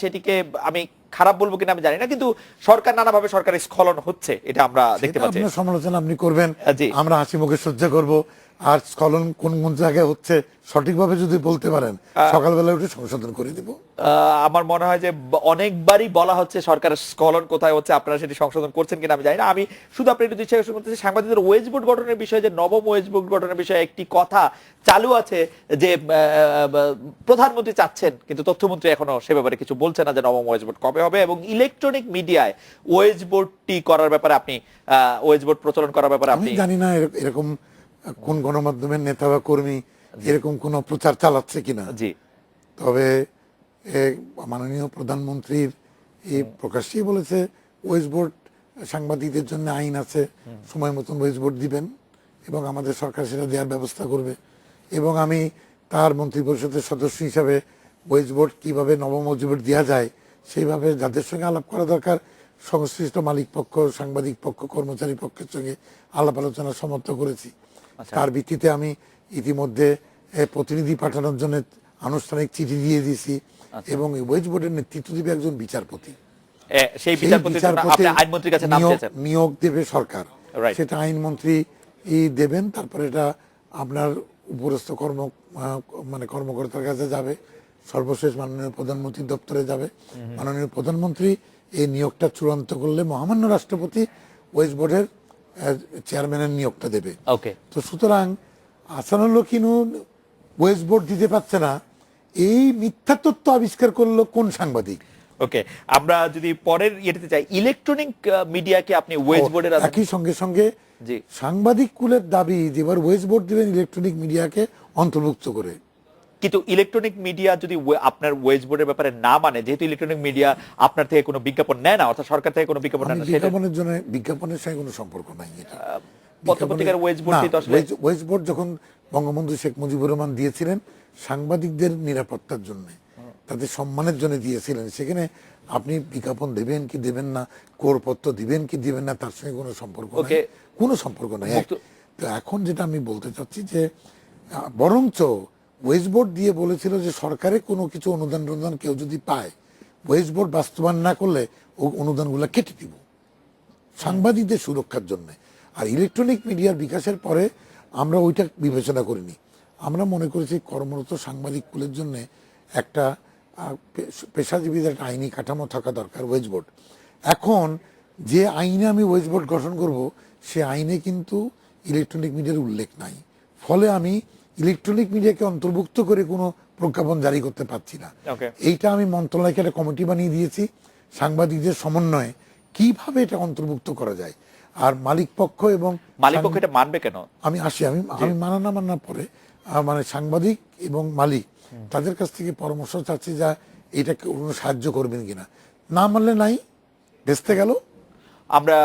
S1: সেটিকে আমি খারাপ বলবো কিনা আমি জানি না, কিন্তু সরকার নানাভাবে সরকারের স্খলন হচ্ছে, এটা আমরা দেখতে পাচ্ছি।
S2: আপনার সমালোচনা আপনি করবেন, আমরা হাসি মুখে সহ্য করব। আর স্খলন কোন কোন জায়গায় হচ্ছে সঠিকভাবে যদি বলতে পারেন, সকালবেলা উঠে সংশোধন করে দিব।
S1: আমার মনে হয় যে অনেকবারই বলা হচ্ছে সরকারের স্খলন কোথায় হচ্ছে, আপনারা সেটি সংশোধন করছেন কিনা আমি জানি না। আমি শুধু আপনি একটু জিজ্ঞাসা করতেছি, সাংবাদিকদের ওয়েজ বোর্ড গঠনের বিষয়ে, যে নবম ওয়েজ বোর্ড গঠনের বিষয়ে একটি কথা চালু আছে যে প্রধানমন্ত্রী চাচ্ছেন, কিন্তু তথ্যমন্ত্রী এখনো সে ব্যাপারে কিছু বলছে না যে নবম ওয়েজ বোর্ড কবে হবে, এবং ইলেকট্রনিক মিডিয়ায় ওয়েজ বোর্ডটি করার ব্যাপারে আপনি ওয়েজ বোর্ড প্রচলন করার ব্যাপারে আপনি
S2: জানি না এরকম কোন গণমাধ্যমের নেতা বা কর্মী এরকম কোন প্রচার চালাচ্ছে কিনা।
S1: জি,
S2: তবে মাননীয় প্রধানমন্ত্রীর এই প্রকাশ্যেই বলেছে ওয়েজ বোর্ড সাংবাদিকদের জন্য আইন আছে, সময় মতন ওয়েজ বোর্ড দিবেন এবং আমাদের সরকার সেটা দেওয়ার ব্যবস্থা করবে। এবং আমি তার মন্ত্রিপরিষদের সদস্য হিসাবে ওয়েজ বোর্ড কীভাবে নবমজুবের দেওয়া যায় সেইভাবে যাদের সঙ্গে আলাপ করা দরকার সংশ্লিষ্ট মালিক পক্ষ, সাংবাদিক পক্ষ, কর্মচারী পক্ষের সঙ্গে আলাপ আলোচনা সমর্থ করেছি। তার ভিত্তিতে আমি ইতিমধ্যে প্রতিনিধি পাঠানোর জন্য আনুষ্ঠানিক চিঠি দিয়ে দিয়েছি এবং ওয়েজ বোর্ডের নেতৃত্ব দিবে একজন বিচারপতি।
S1: সেই বিচারপতির জন্য আপনি আইনমন্ত্রীর কাছে নাম চেয়েছেন?
S2: নিয়োগ দেবে সরকার, সেটা আইনমন্ত্রী দেবেন। তারপরে এটা আপনার উপরস্থ কর্মকর্তার কাছে যাবে, সর্বশেষ মাননীয় প্রধানমন্ত্রীর দপ্তরে যাবে। মাননীয় প্রধানমন্ত্রী এই নিয়োগটা চূড়ান্ত করলে মহামান্য রাষ্ট্রপতি ওয়েজ বোর্ডের চেয়ারম্যানের নিয়োগটা দেবে। তো সুতরাং আসানুল্লাহ কিনু ওয়েজ বোর্ড দিতে পারছে না, এই মিথ্যা তথ্য আবিষ্কার করলো কোন সাংবাদিক?
S1: ওকে, আমরা যদি পরের ইয়েতে চাই, ইলেকট্রনিক মিডিয়াকে আপনি ওয়েজ বোর্ডের
S2: একই সঙ্গে সাংবাদিক কুলের দাবি যে এবার ওয়েজ বোর্ড দিবেন ইলেকট্রনিক মিডিয়াকে অন্তর্ভুক্ত করে।
S1: কিন্তু ইলেকট্রনিক মিডিয়া যদি আপনার ওয়েজ বোর্ডের ব্যাপারে না মানে, যেহেতু ইলেকট্রনিক মিডিয়া আপনার থেকে কোনো বিজ্ঞাপন নেয় না, অর্থাৎ সরকার থেকে কোনো বিজ্ঞাপন নেয় না,
S2: বিজ্ঞাপনের জন্য বিজ্ঞাপনের সঙ্গে কোনো সম্পর্ক নাই। এটা
S1: পত্রপত্রিকার ওয়েজ বোর্ড তো আসলে
S2: ওয়েজ বোর্ড যখন বঙ্গবন্ধু শেখ মুজিবুর রহমান দিয়েছিলেন সাংবাদিকদের নিরাপত্তার জন্য, তাদের সম্মানের জন্য দিয়েছিলেন, সেখানে আপনি বিজ্ঞাপন দেবেন কি দেবেন না, করপত্র দিবেন কি দিবেন না, তার সঙ্গে কোনো সম্পর্ক নাই, কোনো সম্পর্ক নাই। তো এখন যেটা আমি বলতে চাচ্ছি যে বরঞ্চ ওয়েজ বোর্ড দিয়ে বলেছিল যে সরকারে কোনো কিছু অনুদান কেউ যদি পায়, ওয়েজ বোর্ড বাস্তবায়ন না করলে ও অনুদানগুলো কেটে দিব সাংবাদিকদের সুরক্ষার জন্য। আর ইলেকট্রনিক মিডিয়ার বিকাশের পরে আমরা ওইটা বিবেচনা করিনি। আমরা মনে করেছি কর্মরত সাংবাদিক কুলের জন্য একটা পেশাজীবীদের একটা আইনি কাঠামো থাকা দরকার ওয়েজ বোর্ড। এখন যে আইনে আমি ওয়েজ বোর্ড গঠন করব সে আইনে কিন্তু ইলেকট্রনিক মিডিয়ার উল্লেখ নাই, ফলে আমি ইলেকট্রনিক মিডিয়াকে অন্তর্ভুক্ত করে কোনো প্রজ্ঞাপন জারি করতে পারছি না। এইটা আমি মন্ত্রণালয়কে একটা কমিটি বানিয়ে দিয়েছি সাংবাদিকদের সমন্বয়ে কিভাবে এটা অন্তর্ভুক্ত করা যায়। আর মালিক পক্ষ এবং
S1: মালিক পক্ষ এটা মানবে কেন?
S2: আমি মানা না মানার পরে মানে সাংবাদিক এবং মালিক তাদের কাছ থেকে পরামর্শ চাচ্ছি যা এটা কোনো সাহায্য করবেন কিনা। না মানলে নাই, ভেস্তে গেল।
S1: আমরা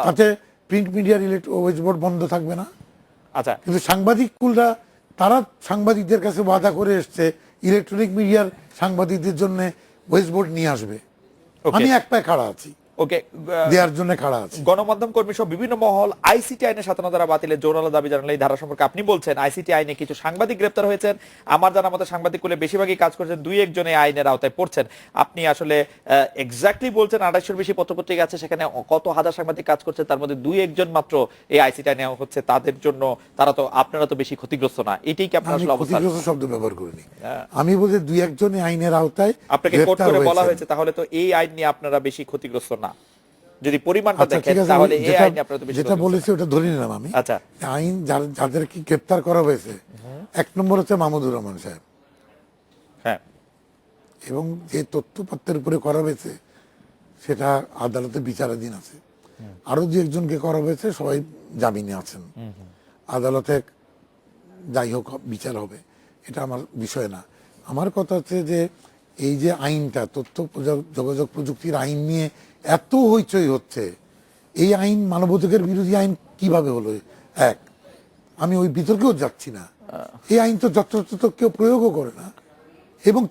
S2: তাতে প্রিন্ট মিডিয়ার ওয়েজ বোর্ড বন্ধ থাকবে না।
S1: আচ্ছা,
S2: কিন্তু সাংবাদিক কুলরা তারা সাংবাদিকদের কাছে ওয়াদা করে এসছে ইলেকট্রনিক মিডিয়ার সাংবাদিকদের জন্য ওয়েজ বোর্ড নিয়ে আসবে। আমি এক পায়ে খাড়া আছি, দেওয়ার জন্য খাড়া আছে।
S1: গণমাধ্যম কর্মী সহ বিভিন্ন মহল আইসিটি আইনে 57 ধারা বাতিলের জোরালো দাবি জানালে এই ধারা সম্পর্কে আপনি বলছেন আইসিটি আইনে কিছু সাংবাদিক গ্রেপ্তার হয়েছেন, আমার জানা মতে সাংবাদিক কুলে বেশিরভাগই কাজ করছেন, 2-1 জন এই আইনের আওতায় পড়ছেন। আপনি আসলে এক্স্যাক্টলি বলছেন 250-এর বেশি পত্রপত্রিকা আছে, সেখানে কত হাজার সাংবাদিক কাজ করছে, তার মধ্যে 2-1 জন মাত্র এই আইসিটি আইনে হচ্ছে, তাদের জন্য আপনারা তো বেশি ক্ষতিগ্রস্ত না, এটাই কি আপনার আসলে অবস্থা?
S2: ক্ষতিগ্রস্ত শব্দ ব্যবহার করিনি আমি, বলছি 2-1 জন আইনের আওতায়
S1: আপনাকে কোর্ট করে বলা হয়েছে, তাহলে তো এই আইন নিয়ে আপনারা বেশি ক্ষতিগ্রস্ত না। যদি পরিমাণটা দেখেন তাহলে এই আইন আপনারা তো বেশি
S2: যেটা বলেছি ওটা ধরে নিলাম আমি। আচ্ছা, আইন যাদেরকে গ্রেফতার করা হয়েছে 1 নম্বর হচ্ছে মাহমুদুর রহমান সাহেব,
S1: হ্যাঁ,
S2: এবং যে তথ্যপত্রের উপরে করা হয়েছে সেটা আদালতে বিচারাধীন আছে। আরো 2-1 জনকে করা হয়েছে, সবাই জামিনে আছেন, আদালতে যাই হোক বিচার হবে, এটা আমার বিষয় না। আমার কথা হচ্ছে যে এই যে আইনটা তথ্য যোগাযোগ প্রযুক্তির আইন নিয়ে এত হইচই হচ্ছে, এই আইন মানবাধিকার বিরোধী আইন কিভাবে হলো? আমি ওই বিতর্কেও যাচ্ছি না, এই আইন তো যথাযথ কেউ প্রয়োগও করে না, এবং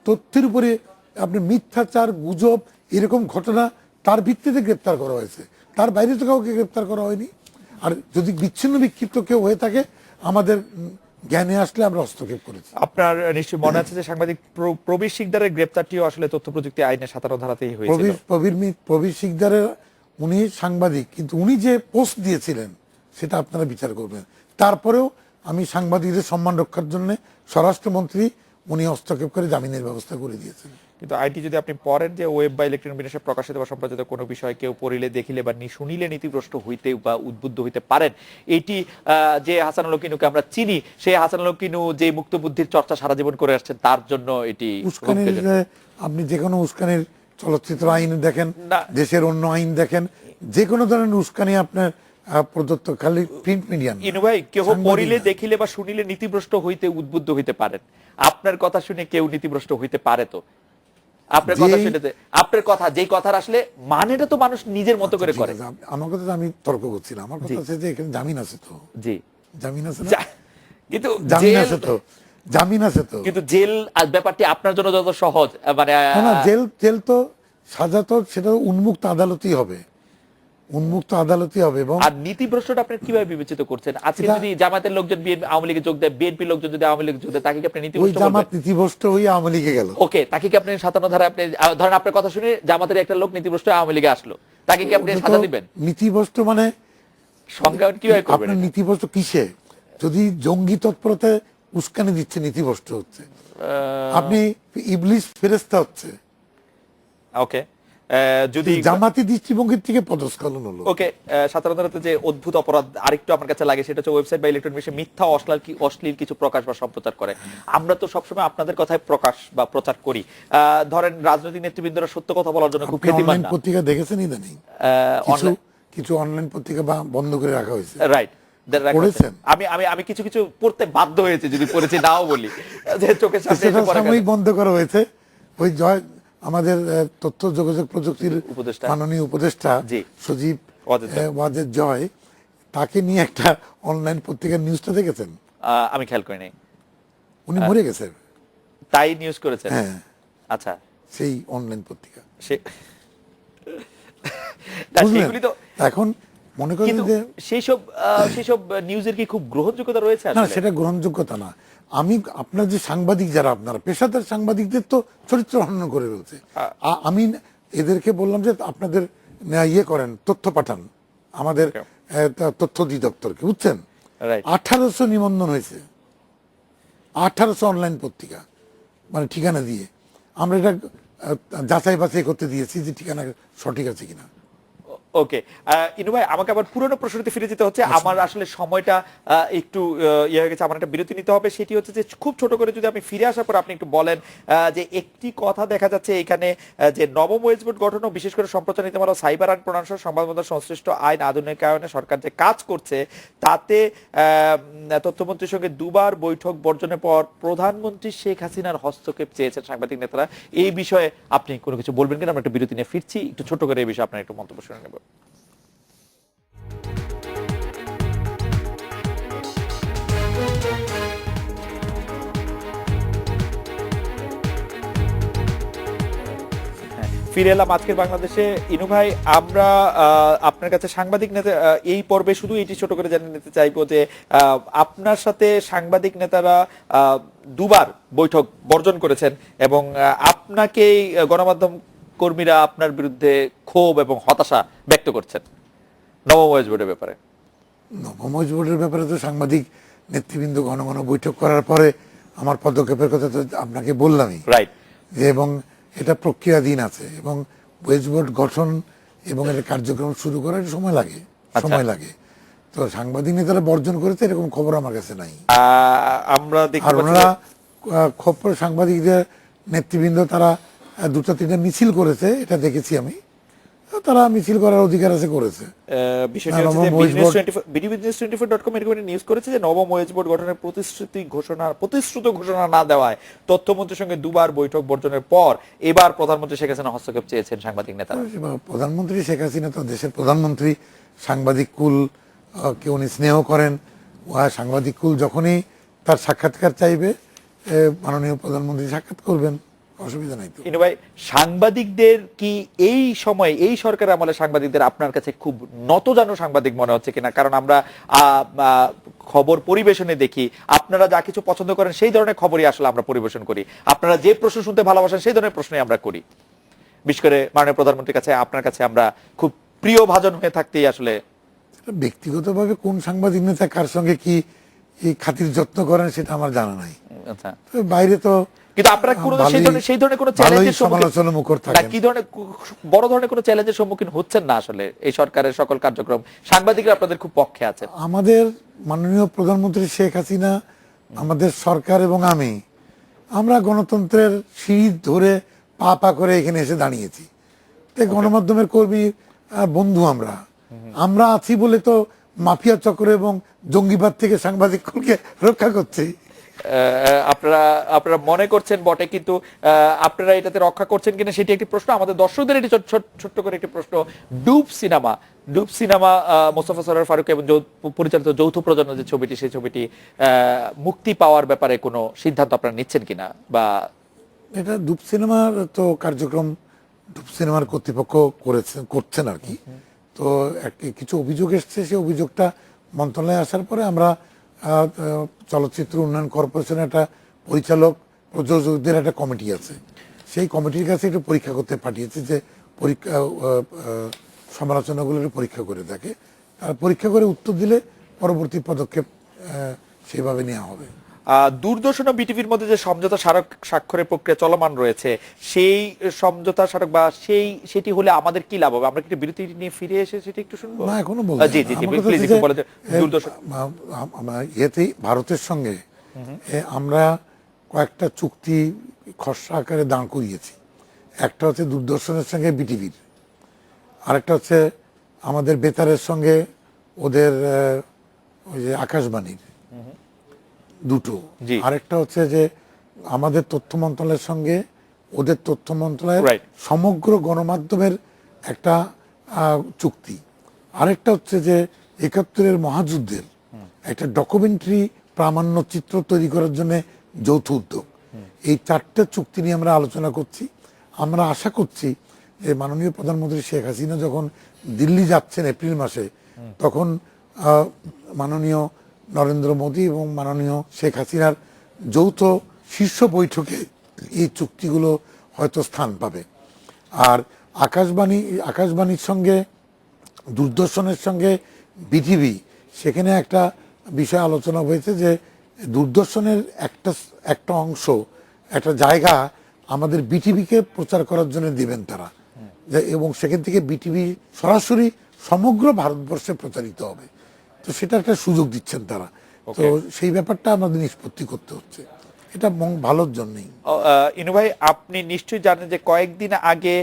S2: তথ্যের উপরে আপনি মিথ্যাচার, গুজব, এরকম ঘটনা তার ভিত্তিতে গ্রেপ্তার করা হয়েছে, তার বাইরে তো কাউকে গ্রেপ্তার করা হয়নি। আর যদি বিচ্ছিন্ন বিক্ষিপ্ত কেউ হয়ে থাকে আমাদের জ্ঞানে আসলে আমরা হস্তক্ষেপ করেছি।
S1: আপনার নিশ্চয়ই মনে আছে যে সাংবাদিক প্রবীর শিকদারের গ্রেপ্তারটিও আসলে তথ্য প্রযুক্তি আইনের 57 ধারাতেই হয়েছিল।
S2: প্রবীর শিকদারের উনি সাংবাদিক, কিন্তু উনি যে পোস্ট দিয়েছিলেন সেটা আপনারা বিচার করবেন। তারপরেও আমি সাংবাদিকদের সম্মান রক্ষার জন্য স্বরাষ্ট্রমন্ত্রী উনি হস্তক্ষেপ করে জামিনের ব্যবস্থা করে দিয়েছেন।
S1: কিন্তু আইটি যদি আপনি পড়েন যে ওয়েব বা ইলেকট্রনিক মিডিয়ায় প্রকাশিত বা সম্প্রচারিত কোনো বিষয় কেউ পড়িলে দেখিলে বা শুনিলে নীতিভ্রষ্ট হইতে বা উদ্বুদ্ধ হইতে পারেন, এইটি যে হাসানুল কিনুকে আমরা চিনি, সেই হাসানুল কিনু যে মুক্ত বুদ্ধির চর্চা সারা জীবন করে আসছেন তার জন্য এটি
S2: উস্কানির, আপনি যে কোনো উস্কানির চলচ্চিত্র আইন দেখেন, দেশের অন্য আইন দেখেন, যে কোনো ধরনের উস্কানি আপনার প্রদত্ত, খালি প্রিন্ট মিডিয়া
S1: ইনু ভাই, কেউ পড়িলে দেখিলে বা শুনিলে নীতিভ্রষ্ট হইতে উদ্বুদ্ধ হইতে পারেন, আপনার কথা শুনে কেউ নীতিভ্রষ্ট হইতে পারে? তো আপনার কথা সেটাতে আপনার কথা যেই কথার আসলে মানেটা তো মানুষ নিজের মতো করে
S2: ঠিক
S1: করে।
S2: আছে, আমার কথা তো আমি তর্ক করছিলাম, আমার কথা হচ্ছে যে এখানে জামিন আছে তো,
S1: জি,
S2: জামিন আছে না,
S1: কিন্তু
S2: জামিন
S1: জেল,
S2: আছে তো, জামিন আছে তো।
S1: কিন্তু জেল ব্যাপারটি আপনার জন্য যত সহজ, মানে
S2: না না, জেল জেল তো সাজা তো সেটা উন্মুক্ত আদালতই হবে, উন্মুক্ত আদালতই হবে। এবং
S1: আর নীতিভ্রষ্টটা আপনি কিভাবে বিবেচিত করছেন? আজকে যদি জামাতের লোকজন আওয়ামী লীগে যোগ দেয়, বিএনপির লোকজন যদি আওয়ামী লীগে যোগ দেয়, তাকে কি আপনি
S2: ওই
S1: নীতিভ্রষ্ট
S2: জামাত
S1: বলবেন?
S2: নীতিভ্রষ্ট হয়ে আওয়ামী লীগে গেল,
S1: ওকে, তাকে কি আপনি 57 ধারা আপনি ধরেন আপনার কথা শুনে জামাতের একটা লোক নীতিভ্রষ্ট হয়ে আওয়ামী লীগে আসলো, তাকে কি আপনি
S2: ওটা তো
S1: সাজা দিবেন?
S2: নীতিভ্রষ্ট মানে
S1: সংজ্ঞা কিভাবে করবেন
S2: আপনার
S1: এটা?
S2: নীতিভ্রষ্ট কিসে? যদি জঙ্গি তৎপরতায় উস্কানি দিচ্ছে নীতিভ্রষ্ট হচ্ছে, আপনি ইবলিস ফেরেশতা হচ্ছে,
S1: ওকে, যদি
S2: জামাতি দৃষ্টিভঙ্গির থেকে পদস্খলন হলো।
S1: ওকে, সাধারণত যে অদ্ভুত অপরাধ আরেকটু আমার কাছে লাগে সেটা হচ্ছে ওয়েবসাইট বা ইলেকট্রনিক মিডিয়া মিথ্যা অশ্লীল কিছু প্রকাশ বা সম্প্রচার করে। আমরা তো সবসময় আপনাদের কথায় প্রকাশ বা প্রচার করি। ধরেন রাজনৈতিক নেতৃবৃন্দরা সত্য কথা বলার জন্য খুব
S2: আপনি
S1: খ্যাতিমান
S2: অনলাইন
S1: না।
S2: পত্রিকা দেখেছেন ইদানিং? কিছু কিছু অনলাইন পত্রিকা বন্ধ করে রাখা হয়েছে,
S1: রাইট,
S2: পড়েছেন?
S1: আমি আমি আমি কিছু কিছু পড়তে বাধ্য হয়েছে, যদি পড়েছি নাও বলি, যে চোখের সামনে
S2: সেটা
S1: এসে পড়ে গেছে।
S2: সাময়িক বন্ধ করা হয়েছে। ওই জয় আমাদের তথ্য যোগাযোগ প্রযুক্তির
S1: উপদেষ্টা,
S2: মাননীয় উপদেষ্টা
S1: জি,
S2: সজীব
S1: ওয়াজেদ
S2: ওয়াজেদ জয়, তাকে নিয়ে একটা অনলাইন পত্রিকার নিউজটা দেখেছেন?
S1: আমি খেয়াল করিনি।
S2: উনি মরে গেছে,
S1: তাই নিউজ করেছেন?
S2: হ্যাঁ,
S1: আচ্ছা,
S2: সেই অনলাইন পত্রিকা।
S1: সে না,
S2: বুঝলেন?
S1: সেগুলি তো
S2: এখন মনে করেন
S1: কিন্তু
S2: যে
S1: সেইসব নিউজের কি খুব গ্রহণযোগ্যতা রয়েছে
S2: না,
S1: আসলে?
S2: সেটা গ্রহণযোগ্যতা না। আমি আপনার যে সাংবাদিক যারা, আপনারা পেশাদার সাংবাদিকদের তো চরিত্র হনন করে ফেলছে। আমি এদেরকে বললাম যে আপনাদের ইয়ে করেন, তথ্য পাঠান আমাদের তথ্য অধিদপ্তরকে, বুঝছেন?
S1: রাইট,
S2: 1800 নিবন্ধন হয়েছে, 1800 অনলাইন পত্রিকা, মানে ঠিকানা দিয়ে। আমরা এটা যাচাই বাছাই করতে দিয়েছি যে ঠিকানা সঠিক আছে কিনা।
S1: ওকে, ইনু ভাই, আমাকে আবার পুরনো প্রশ্নতে ফিরে যেতে হচ্ছে। আমার আসলে সময়টা একটু ইয়ে হয়ে গেছে, আমার একটা বিরতি নিতে হবে। সেটি হচ্ছে যে খুব ছোট করে যদি আপনি ফিরে আসার পর আপনি একটু বলেন যে একটি কথা দেখা যাচ্ছে এখানে, যে নবম ওয়েজ বোর্ড গঠন ও বিশেষ করে সম্প্রচার নীতিমালা, সাইবার আইন প্রণয়ন সহ সংবাদ মাধ্যম সংশ্লিষ্ট আইন আধুনিকায়নে সরকার যে কাজ করছে, তাতে তথ্যমন্ত্রীর সঙ্গে দুবার বৈঠক বর্জনের পর প্রধানমন্ত্রী শেখ হাসিনার হস্তক্ষেপ চেয়েছেন সাংবাদিক নেতারা। এই বিষয়ে আপনি কোনো কিছু বলবেন কিনা? আমরা একটা বিরতি নিয়ে ফিরছি, একটু ছোট করে এই বিষয়ে আপনার একটু মন্তব্য শুনে নেব। ফিরে এলাম আজকের বাংলাদেশে। ইনু ভাই, আমরা আপনার কাছে সাংবাদিক নেতা এই পর্বে শুধু এটি ছোট করে জানিয়ে নিতে চাইবো যে আপনার সাথে সাংবাদিক নেতারা দুবার বৈঠক বর্জন করেছেন এবং আপনাকেই গণমাধ্যম কর্মীরা আপনার বিরুদ্ধে ক্ষোভ এবং হতাশা ব্যক্ত করছেন নবম ওয়েজ বোর্ডের ব্যাপারে।
S2: নবম ওয়েজ বোর্ডের ব্যাপারে তো সাংবাদিক নেতৃবৃন্দ ঘন ঘন বৈঠক করার পরে আমার পদক্ষেপের কথা তো আপনাকে বললামই,
S1: রাইট,
S2: যে এবং এটা প্রক্রিয়াধীন আছে এবং ওয়েজ বোর্ড গঠন এবং এটা কার্যক্রম শুরু করার সময় লাগে, সময় লাগে। তো সাংবাদিক নেতারা বর্জন করেছে এরকম খবর আমার কাছে নাই।
S1: আমরা দেখতে
S2: আর
S1: পাচ্ছি
S2: ওনারা খুব সাংবাদিকদের নেতৃবৃন্দ তারা 2-3টা মিছিল করেছে, এটা দেখেছি আমি। তারা মিছিল করার অধিকার আছে, করেছে।
S1: বিষয়টি হচ্ছে যে business24.com এরকম একটা নিউজ করেছে যে নবম ওয়েজ বোর্ড গঠনের প্রতিশ্রুত ঘোষণা না দেওয়ায় তথ্যমন্ত্রীর সঙ্গে দুবার বৈঠক বর্জনের পর এবার প্রধানমন্ত্রী শেখ হাসিনা হস্তক্ষেপ চেয়েছেন সাংবাদিক নেতারা।
S2: প্রধানমন্ত্রী শেখ হাসিনা তো দেশের প্রধানমন্ত্রী, সাংবাদিক কুল কে উনি স্নেহ করেন। সাংবাদিক কুল যখনই তার সাক্ষাৎকার চাইবে মাননীয় প্রধানমন্ত্রী সাক্ষাৎ করবেন, অসুবিধা নাই তো।
S1: ইনু ভাই, সাংবাদিকদের কি এই সময় এই সরকারের আমলে সাংবাদিকদের আপনার কাছে খুব নতজানু সাংবাদিক মনে হচ্ছে কিনা? কারণ আমরা খবর পরিবেশনে দেখি আপনারা যা কিছু পছন্দ করেন সেই ধরনের খবরই আসলে আমরা পরিবেশন করি। আপনারা যে প্রশ্ন শুনতে ভালোবাসেন সেই ধরনের প্রশ্নই আমরা করি। বিশেষ করে মাননীয় প্রধানমন্ত্রীর কাছে, আপনার কাছে আমরা খুব প্রিয় ভাজন হয়ে থাকতেই আসলে।
S2: ব্যক্তিগতভাবে কোন সাংবাদিক নেতা কার সঙ্গে কি খাতির যত্ন করেন সেটা আমার জানা নাই।
S1: আচ্ছা,
S2: বাইরে তো
S1: কিন্তু আপনারা সেই ধরনের কোনো চ্যালেঞ্জের কি ধরনের বড় ধরনের কোনো চ্যালেঞ্জের সম্মুখীন হচ্ছেন না আসলে? এই সরকারের সকল কার্যক্রম সাংবাদিকরা আপনাদের খুব পক্ষে আছে।
S2: আমাদের মাননীয় প্রধানমন্ত্রী শেখ হাসিনা, আমাদের সরকার এবং আমরা গণতন্ত্রের সিঁড়ি ধরে পা পা করে এখানে এসে দাঁড়িয়েছি। গণমাধ্যমের কর্মী বন্ধু আমরা আছি বলে তো মাফিয়া চক্র এবং জঙ্গিবাদ থেকে সাংবাদিককে রক্ষা করছি।
S1: আপনারা আপনারা মনে করছেন বটে, কিন্তু আপনারা এটাতে রক্ষা করছেন কিনা সেটি একটি প্রশ্ন। আমাদের দর্শকদের এটি ছোট্ট করে একটি প্রশ্ন। ডুব সিনেমা মোস্তফা সরোয়ার ফারুক এবং পরিচালিত যৌথ প্রযোজনা যে ছবিটি, সেই ছবিটি মুক্তি পাওয়ার ব্যাপারে কোনো সিদ্ধান্ত আপনারা নিচ্ছেন কিনা? বা
S2: এটা ডুব সিনেমার তো কার্যক্রম ডুব সিনেমার কর্তৃপক্ষ করছেন আর কি। তো কিছু অভিযোগ এসছে, সেই অভিযোগটা মন্ত্রণালয়ে আসার পরে আমরা চলচ্চিত্র উন্নয়ন কর্পোরেশনের একটা পরিচালক প্রযোজকদের একটা কমিটি আছে, সেই কমিটির কাছে একটু পরীক্ষা করতে পাঠিয়েছে, যে পরীক্ষা সমালোচনাগুলো একটু পরীক্ষা করে দেখে, আর পরীক্ষা করে উত্তর দিলে পরবর্তী পদক্ষেপ সেভাবে নেওয়া হবে।
S1: দূরদর্শন ও বিটিভির মধ্যে যে সমঝোতা স্মারক স্বাক্ষরের প্রক্রিয়া চলমান রয়েছে, সেই সমঝোতা স্মারক বা সেটি হলে আমাদের কি লাভ হবে? আমরা কি বিরতি নিয়ে ফিরে এসে সেটা একটু শুনবো?
S2: না, এখনো বলবো।
S1: জি জি জি, প্লিজ একটু বলে দেন। দূরদর্শন
S2: ইয়েতেই ভারতের সঙ্গে আমরা কয়েকটা চুক্তি খসড়া আকারে দাঁড় করিয়েছি। একটা হচ্ছে দূরদর্শনের সঙ্গে বিটিভির, আরেকটা হচ্ছে আমাদের বেতারের সঙ্গে ওদের ওই যে আকাশবাণীর, দুটো। আরেকটা হচ্ছে যে আমাদের তথ্য মন্ত্রণালয়ের সঙ্গে ওদের তথ্য মন্ত্রণালয়ের সমগ্র গণমাধ্যমের একটা চুক্তি। আরেকটা হচ্ছে যে ৭১-এর মহাযুদ্ধের একটা ডকুমেন্টারি প্রামাণ্য চিত্র তৈরি করার জন্য যৌথ উদ্যোগ। এই চারটে চুক্তি নিয়ে আমরা আলোচনা করছি। আমরা আশা করছি যে মাননীয় প্রধানমন্ত্রী শেখ হাসিনা যখন দিল্লি যাচ্ছেন এপ্রিল মাসে, তখন মাননীয় নরেন্দ্র মোদী এবং মাননীয় শেখ হাসিনার যৌথ শীর্ষ বৈঠকে এই চুক্তিগুলো হয়তো স্থান পাবে। আর আকাশবাণীর সঙ্গে দূরদর্শনের সঙ্গে বিটিভি, সেখানে একটা বিষয় আলোচনা হয়েছে যে দূরদর্শনের একটা অংশ, একটা জায়গা আমাদের বিটিভিকে প্রচার করার জন্য দিবেন তারা, এবং সেখান থেকে বিটিভি সরাসরি সমগ্র ভারতবর্ষে প্রচারিত হবে। তো সেটা একটা সুযোগ দিচ্ছেন তারা। তো সেই ব্যাপারটা আমাদের নিষ্পত্তি করতে হচ্ছে, এটা ভালোর জন্যই।
S1: ইনু ভাই, আপনি নিশ্চয়ই জানেন যে কয়েকদিন আগে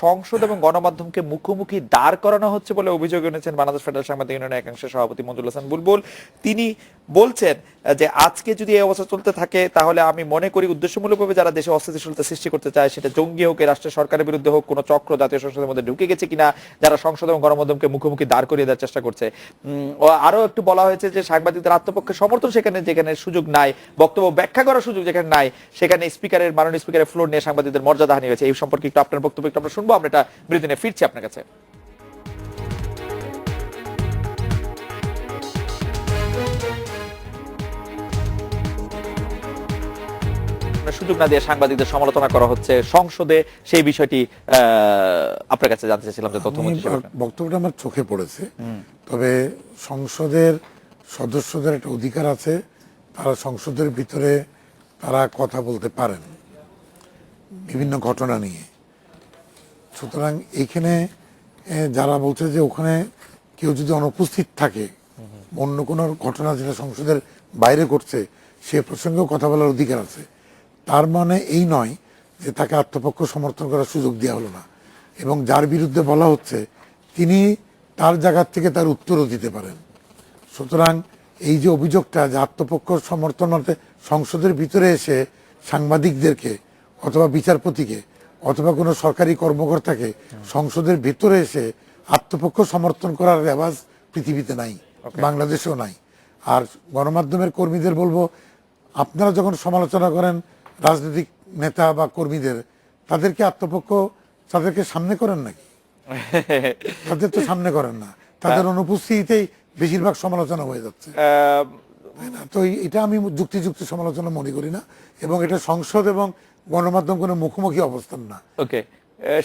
S1: সংসদ এবং গণমাধ্যমকে মুখোমুখি দাঁড় করানো হচ্ছে বলে অভিযোগ এনেছেন বাংলাদেশ ফেডারেল সাংবাদিক ইউনিয়নের একাংশের সভাপতি মঞ্জুর হাসান বুলবুল। তিনি বলছেন যে আজকে যদি এই অবস্থা চলতে থাকে, তাহলে আমি মনে করি উদ্দেশ্যমূলকভাবে যারা দেশে অস্থিতিশীলতা সৃষ্টি করতে চায়, সেটা জঙ্গি হোক, রাষ্ট্রের সরকারের বিরুদ্ধে হোক, কোনো চক্র জাতীয় সংসদের মধ্যে ঢুকে গেছে কিনা, যারা সংসদ এবং গণমাধ্যমকে মুখোমুখি দাঁড় করিয়ে দেওয়ার চেষ্টা করছে। আরো একটু বলা হয়েছে যে সাংবাদিকদের আত্মপক্ষের সমর্থন সেখানে, যেখানে সুযোগ নাই, বক্তব্য ব্যাখ্যা করার সুযোগ যেখানে নাই, সেখানে মাননীয় স্পিকারের ফ্লোর নিয়ে সাংবাদিকদের মর্যাদা হানি হয়েছে। এই সম্পর্কে একটু আপনার বক্তব্য একটু আমরা শুনবো। আমরা এটা বিরতি নিয়ে ফিরছি আপনার কাছে। সুযোগ না দিয়ে সাংবাদিকদের সমালোচনা করা হচ্ছে সংসদে, সেই বিষয়টি আপনার কাছে জানতে চাইছিলাম যে তথ্যমন্ত্রী
S2: বক্তব্যটা আমার চোখে পড়েছে। তবে সংসদের সদস্যদের একটা অধিকার আছে, তারা সংসদের ভিতরে তারা কথা বলতে পারেন বিভিন্ন ঘটনা নিয়ে। সুতরাং এইখানে যারা বলছে যে ওখানে কেউ যদি অনুপস্থিত থাকে, অন্য কোনো ঘটনা যেটা সংসদের বাইরে ঘটছে, সে প্রসঙ্গেও কথা বলার অধিকার আছে। তার মানে এই নয় যে তাকে আত্মপক্ষ সমর্থন করার সুযোগ দেওয়া হলো না, এবং যার বিরুদ্ধে বলা হচ্ছে তিনি তার জায়গার থেকে তার উত্তরও দিতে পারেন। সুতরাং এই যে অভিযোগটা যে আত্মপক্ষ সমর্থন মতে সংসদের ভিতরে এসে সাংবাদিকদেরকে অথবা বিচারপতিকে অথবা কোনো সরকারি কর্মকর্তাকে সংসদের ভিতরে এসে আত্মপক্ষ সমর্থন করার রেওয়াজ পৃথিবীতে নাই, বাংলাদেশেও নাই। আর গণমাধ্যমের কর্মীদের বলবো, আপনারা যখন সমালোচনা করেন রাজনৈতিক নেতা বা কর্মীদের, তাদেরকে আত্মপক্ষ তাদেরকে সামনে করেন নাকি? তাদের তো সামনে করেন না, তাদের অনুপস্থিতিতেই বেশিরভাগ সমালোচনা হয়ে যাচ্ছে। তো এটা আমি যুক্তিযুক্ত সমালোচনা মনে করি না, এবং এটা সংসদ এবং গণমাধ্যম কোনো মুখোমুখি অবস্থান না।
S1: ওকে,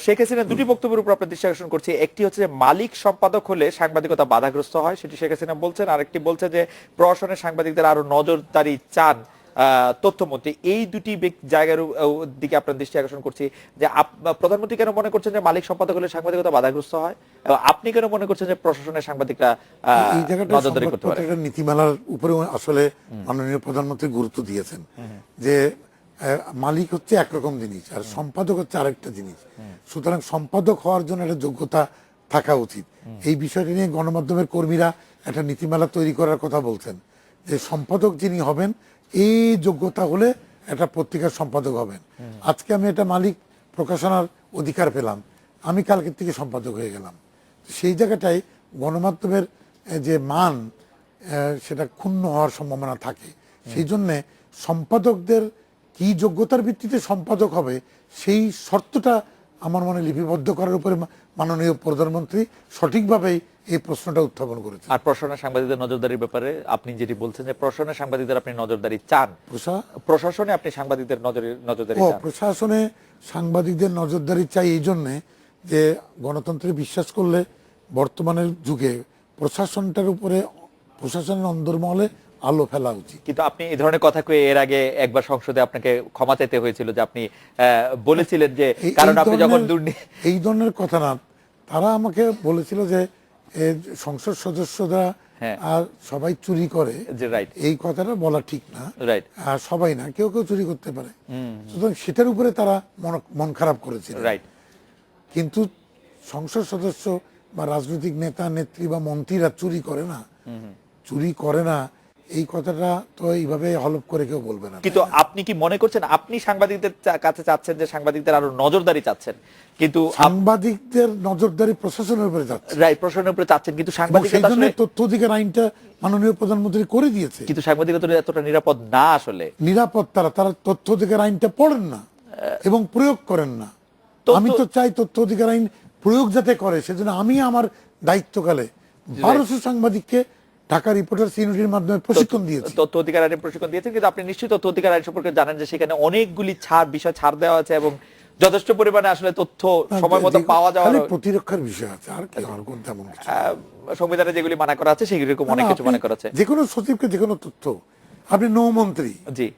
S1: শেখ হাসিনা দুটি বক্তব্যের উপর আপনার দৃষ্টি আকর্ষণ করছি। একটি হচ্ছে যে মালিক সম্পাদক হলে সাংবাদিকতা বাধাগ্রস্ত হয়, সেটি শেখ হাসিনা বলছেন। আরেকটি বলছে যে প্রশাসনের সাংবাদিকদের আরো নজরদারি চান তথ্যমন্ত্রী। এই দুটি জায়গার দিকে আপনার দৃষ্টি আকর্ষণ করছি যে প্রধানমন্ত্রী কেন মনে করছেন যে মালিক সম্পাদক হলে সাংবাদিকতা বাধাগ্রস্ত হয়, এবং আপনি কেন মনে করছেন যে প্রশাসনের সাংবাদিকরা নজরদারি করতে পারে?
S2: নীতিমালার উপরে আসলে মাননীয় প্রধানমন্ত্রী গুরুত্ব দিয়েছেন যে মালিক হচ্ছে একরকম জিনিস আর সম্পাদক হচ্ছে আরেকটা জিনিস। সুতরাং সম্পাদক হওয়ার জন্য একটা যোগ্যতা থাকা উচিত। এই বিষয়টি নিয়ে গণমাধ্যমের কর্মীরা একটা নীতিমালা তৈরি করার কথা বলছেন, যে সম্পাদক যিনি হবেন এই যোগ্যতা হলে একটা পত্রিকার সম্পাদক হবেন। আজকে আমি একটা মালিক প্রকাশনার অধিকার পেলাম, আমি কালকের থেকে সম্পাদক হয়ে গেলাম। সেই জায়গাটায় গণমাধ্যমের যে মান সেটা ক্ষুণ্ণ হওয়ার সম্ভাবনা থাকে। সেই জন্যে সম্পাদকদের কি যোগ্যতার ভিত্তিতে সম্পাদক হবে সেই শর্তটা আমার মনে লিপিবদ্ধ করার উপরে মাননীয় প্রধানমন্ত্রী সঠিকভাবেই এই প্রশ্নটা উত্থাপন করেছে।
S1: আর প্রশাসনের সাংবাদিকদের নজরদারির ব্যাপারে আপনি যেটি বলছেন যে প্রশাসনের সাংবাদিকদের আপনি নজরদারি চান, প্রশাসনে আপনি সাংবাদিকদের নজরদারি চান?
S2: প্রশাসনে সাংবাদিকদের নজরদারি চাই এই জন্যে যে গণতন্ত্রে বিশ্বাস করলে বর্তমানের যুগে প্রশাসনটার উপরে প্রশাসনের অন্দরমহলে আলো ফেলা উচিত।
S1: কিন্তু আপনি এই ধরনের কথা কয়ে এর আগে একবার সংসদে আপনাকে ক্ষমা চাইতে হয়েছিল যে আপনি বলেছিলেন যে কারণ আপনি যখন
S2: এই ধরনের কথা না, তারা আমাকে বলেছিল যে সংসদ সদস্যরা আর সবাই চুরি করে, এই কথাটা বলা ঠিক না। আর সবাই না, কেউ কেউ চুরি করতে পারে, সুতরাং সেটার উপরে তারা মন খারাপ করেছিল। কিন্তু সংসদ সদস্য বা রাজনৈতিক নেতা নেত্রী বা মন্ত্রীরা চুরি করে না, চুরি করে না এই কথাটা তো এইভাবে হলফ করে কেউ বলবে না।
S1: কিন্তু আপনি কি মনে করছেন আপনি সাংবাদিকদের কাছে চাচ্ছেন যে সাংবাদিকদের আরো নজরদারি চাচ্ছেন, কিন্তু
S2: সাংবাদিকদের নজরদারি প্রশাসনের উপরে যাচ্ছে,
S1: প্রশাসনের উপরে চাচ্ছেন, কিন্তু সাংবাদিকদের
S2: আসলে তথ্য অধিকার আইনটা মাননীয় প্রধানমন্ত্রী করে দিয়েছে,
S1: কিন্তু সাংবাদিকতা এতটা নিরাপদ না। আসলে
S2: নিরাপদ তারা তথ্য অধিকার আইনটা পড়েন না এবং প্রয়োগ করেন না। আমি তো চাই তথ্য অধিকার আইন প্রয়োগ যাতে করে, সেজন্য আমি আমার দায়িত্বকালে 1200 সাংবাদিককে ঢাকা রিপোর্টার্স ইউনিটির মাধ্যমে প্রশিক্ষণ দিয়েছি,
S1: তথ্য অধিকার আইনে প্রশিক্ষণ দিয়েছেন। কিন্তু আপনি নিশ্চয়ই তথ্য অধিকার আইন সম্পর্কে জানেন যে সেখানে অনেকগুলি বিষয় ছাড় দেওয়া আছে এবং যথেষ্ট পরিমাণে আসলে তথ্য সময় মতো পাওয়া যাওয়া
S2: প্রতিরক্ষার বিষয় আছে, আর কি আর কোন তেমন কিছু।
S1: সংবিধানে যেগুলি মানা করা আছে সেগুলি অনেক কিছু মানা করা আছে।
S2: যে কোনো সচিবকে যে কোনো তথ্য, আপনি নৌমন্ত্রী
S1: জি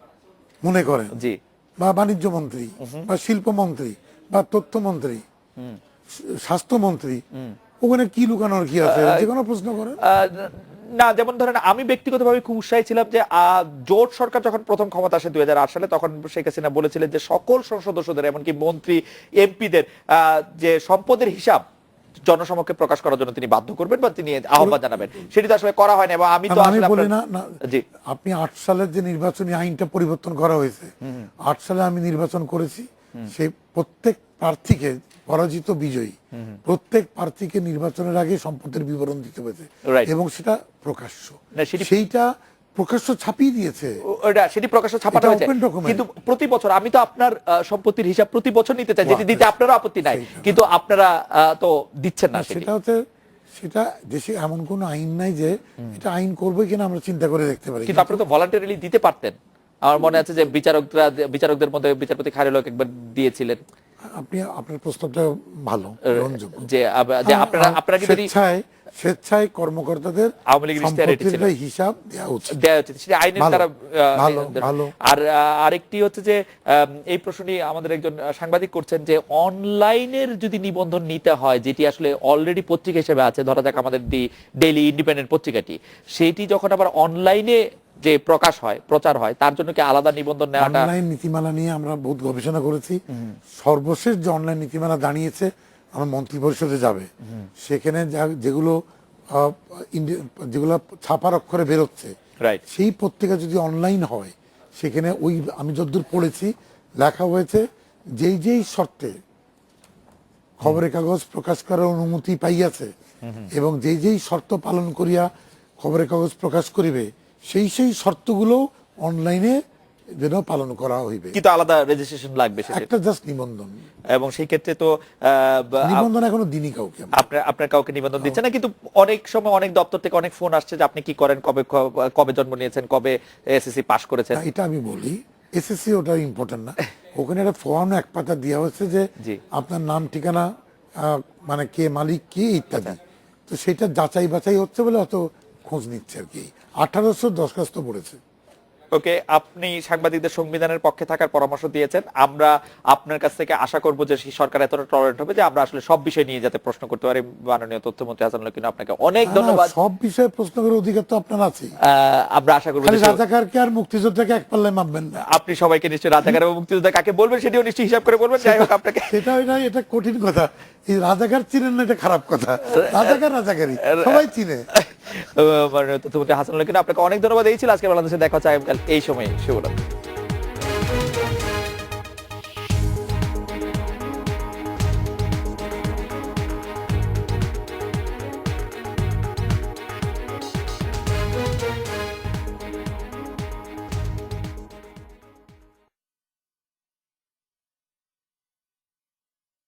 S2: মনে করেন,
S1: জি, বা
S2: বাণিজ্য মন্ত্রী বা শিল্পমন্ত্রী বা তথ্যমন্ত্রী, স্বাস্থ্যমন্ত্রী, ওখানে কি লুকানোর কি আছে, যে কোনো প্রশ্ন করেন
S1: না। যেমন ধরেন আমি ব্যক্তিগতভাবে খুব উৎসাহী ছিলাম যে জোট সরকার যখন প্রথম ক্ষমতা আসে 2008 সালে, তখন শেখ হাসিনা বলেছিলেন যে সকল সংসদ সদস্যদের এমনকি মন্ত্রী এমপিদের যে সম্পদের হিসাব জনসমক্ষে প্রকাশ করার জন্য তিনি বাধ্য করবেন বা তিনি আহ্বান জানাবেন। সেটি তো আসলে করা হয় না। এবং আমি তো
S2: বলি না, আপনি 8 সালের যে নির্বাচনী আইনটা পরিবর্তন করা হয়েছে, 8 সালে আমি নির্বাচন করেছি, সেই প্রত্যেক প্রার্থীকে পরাজিত বিজয়ী প্রত্যেক প্রার্থীকে নির্বাচনের আগে সম্পদের বিবরণ দিতে হয়েছে এবং সেটা প্রকাশ্য, সেইটা প্রকাশ্য ছাপিয়ে দিয়েছে,
S1: সেটি প্রকাশ্য ছাপানো হয়েছে। কিন্তু প্রতি বছর আমি তো আপনার সম্পত্তির হিসাব প্রতি বছর নিতে চাই, যেটি দিতে আপনারও আপত্তি নাই, কিন্তু আপনারা তো দিচ্ছেন না।
S2: সেটা হচ্ছে, সেটা দেশে এমন কোন আইন নাই যে এটা আইন করবে কিনা আমরা চিন্তা করে দেখতে পারি,
S1: কিন্তু আপনারা তো ভলান্টারিলি দিতে পারতেন। আমার মনে আছে যে বিচারকদের মধ্যে বিচারপতি খায়রুল হক একবার দিয়েছিলেন।
S2: আপনি আপনার প্রস্তাবটা ভালো,
S1: যে আপনারা কি
S2: স্বেচ্ছায় কর্মকর্তাদের
S1: আওয়ামী লীগের
S2: হিসাব দেওয়া উচিত,
S1: সেটা আইনের দ্বারা। আর আরেকটি হচ্ছে যে এই প্রশ্নটি আমাদের একজন সাংবাদিক করছেন যে অনলাইনের যদি নিবন্ধন নিতে হয়, যেটি আসলে অলরেডি পত্রিকা হিসেবে আছে, ধরা যাক আমাদের দি ডেইলি ইন্ডিপেন্ডেন্ট পত্রিকাটি, সেটি যখন আবার অনলাইনে যে প্রকাশ হয়, প্রচার হয়, তার জন্য কি আলাদা নিবন্ধন নেওয়াটা?
S2: অনলাইন নীতিমালা নিয়ে আমরা বহুত গবেষণা করেছি। সর্বশেষ যে অনলাইন নীতিমালা দাঁড়িয়েছে আমার মন্ত্রী পরিষদে যাবে, সেখানে যেগুলো ছাপার অক্ষরে বেরোচ্ছে, সেই পত্রিকা যদি অনলাইন হয়, সেখানে ওই আমি যতদূর পড়েছি লেখা হয়েছে যেই শর্তে খবরের কাগজ প্রকাশ করার অনুমতি পাইয়াছে এবং যেই শর্ত পালন করিয়া খবরের কাগজ প্রকাশ করিবে, সেই শর্তগুলো অনলাইনে যেন পালন করা হইবে,
S1: কিন্তু আলাদা রেজিস্ট্রেশন লাগবে,
S2: একটা জাস্ট নিবন্ধন।
S1: এবং সেই ক্ষেত্রে তো
S2: নিবন্ধন এখনো দিনই কাউকে,
S1: আপনার কাউকে নিবন্ধন দিচ্ছে না। কিন্তু অনেক সময় অনেক দপ্তর থেকে অনেক ফোন আসছে যে আপনি কি করেন, কবে জন্ম নিয়েছেন, কবে এসএসসি পাস করেছেন।
S2: এটা আমি বলি, এসএসসি ওটা ইম্পর্টেন্ট না, ওখানে একটা ফর্ম এক পাতা দেওয়া হচ্ছে যে আপনার নাম, ঠিকানা, মানে কে মালিক, কি ইত্যাদি। তো সেটা যাচাই বাছাই হচ্ছে বলে অত খোঁজ নিচ্ছে আর কি। 1800 দরখাস্ত পড়েছে।
S1: ওকে, আপনি সাংবাদিকদের সংবিধানের পক্ষে থাকার পরামর্শ দিয়েছেন। আমরা আপনার কাছ থেকে আশা করব যে সরকার এতটা টলারেন্ট হবে যে আমরা আসলে সব বিষয় নিয়ে যাতে প্রশ্ন করতে পারি। মাননীয় তথ্যমন্ত্রী হাসানুল হক, আপনাকে অনেক ধন্যবাদ।
S2: সব বিষয়ে প্রশ্ন করার অধিকার তো আপনার আছে।
S1: আমরা আশা করব
S2: যে রাজাকারকে আর মুক্তিযোদ্ধাকে এক পাল্লায় মাপবেন না।
S1: আপনি সবাইকে নিশ্চয়ই রাজাকার এবং মুক্তিযোদ্ধা কাকে বলবেন সেটিও নিশ্চয়ই হিসাব করে বলবেন। যাই হোক, আপনাকে
S2: এটা কঠিন কথা। এই রাজাকার চিনেন না, এটা খারাপ কথা। রাজাকারই সবাই চিনে।
S1: মানে তথ্যমন্ত্রী হাসানুল্লাহ কিনু, আপনাকে অনেক ধন্যবাদ। এই ছিল আজকে বাংলাদেশে দেখা হচ্ছে আগামীকাল এই সময়ে। শুভরাত্রি।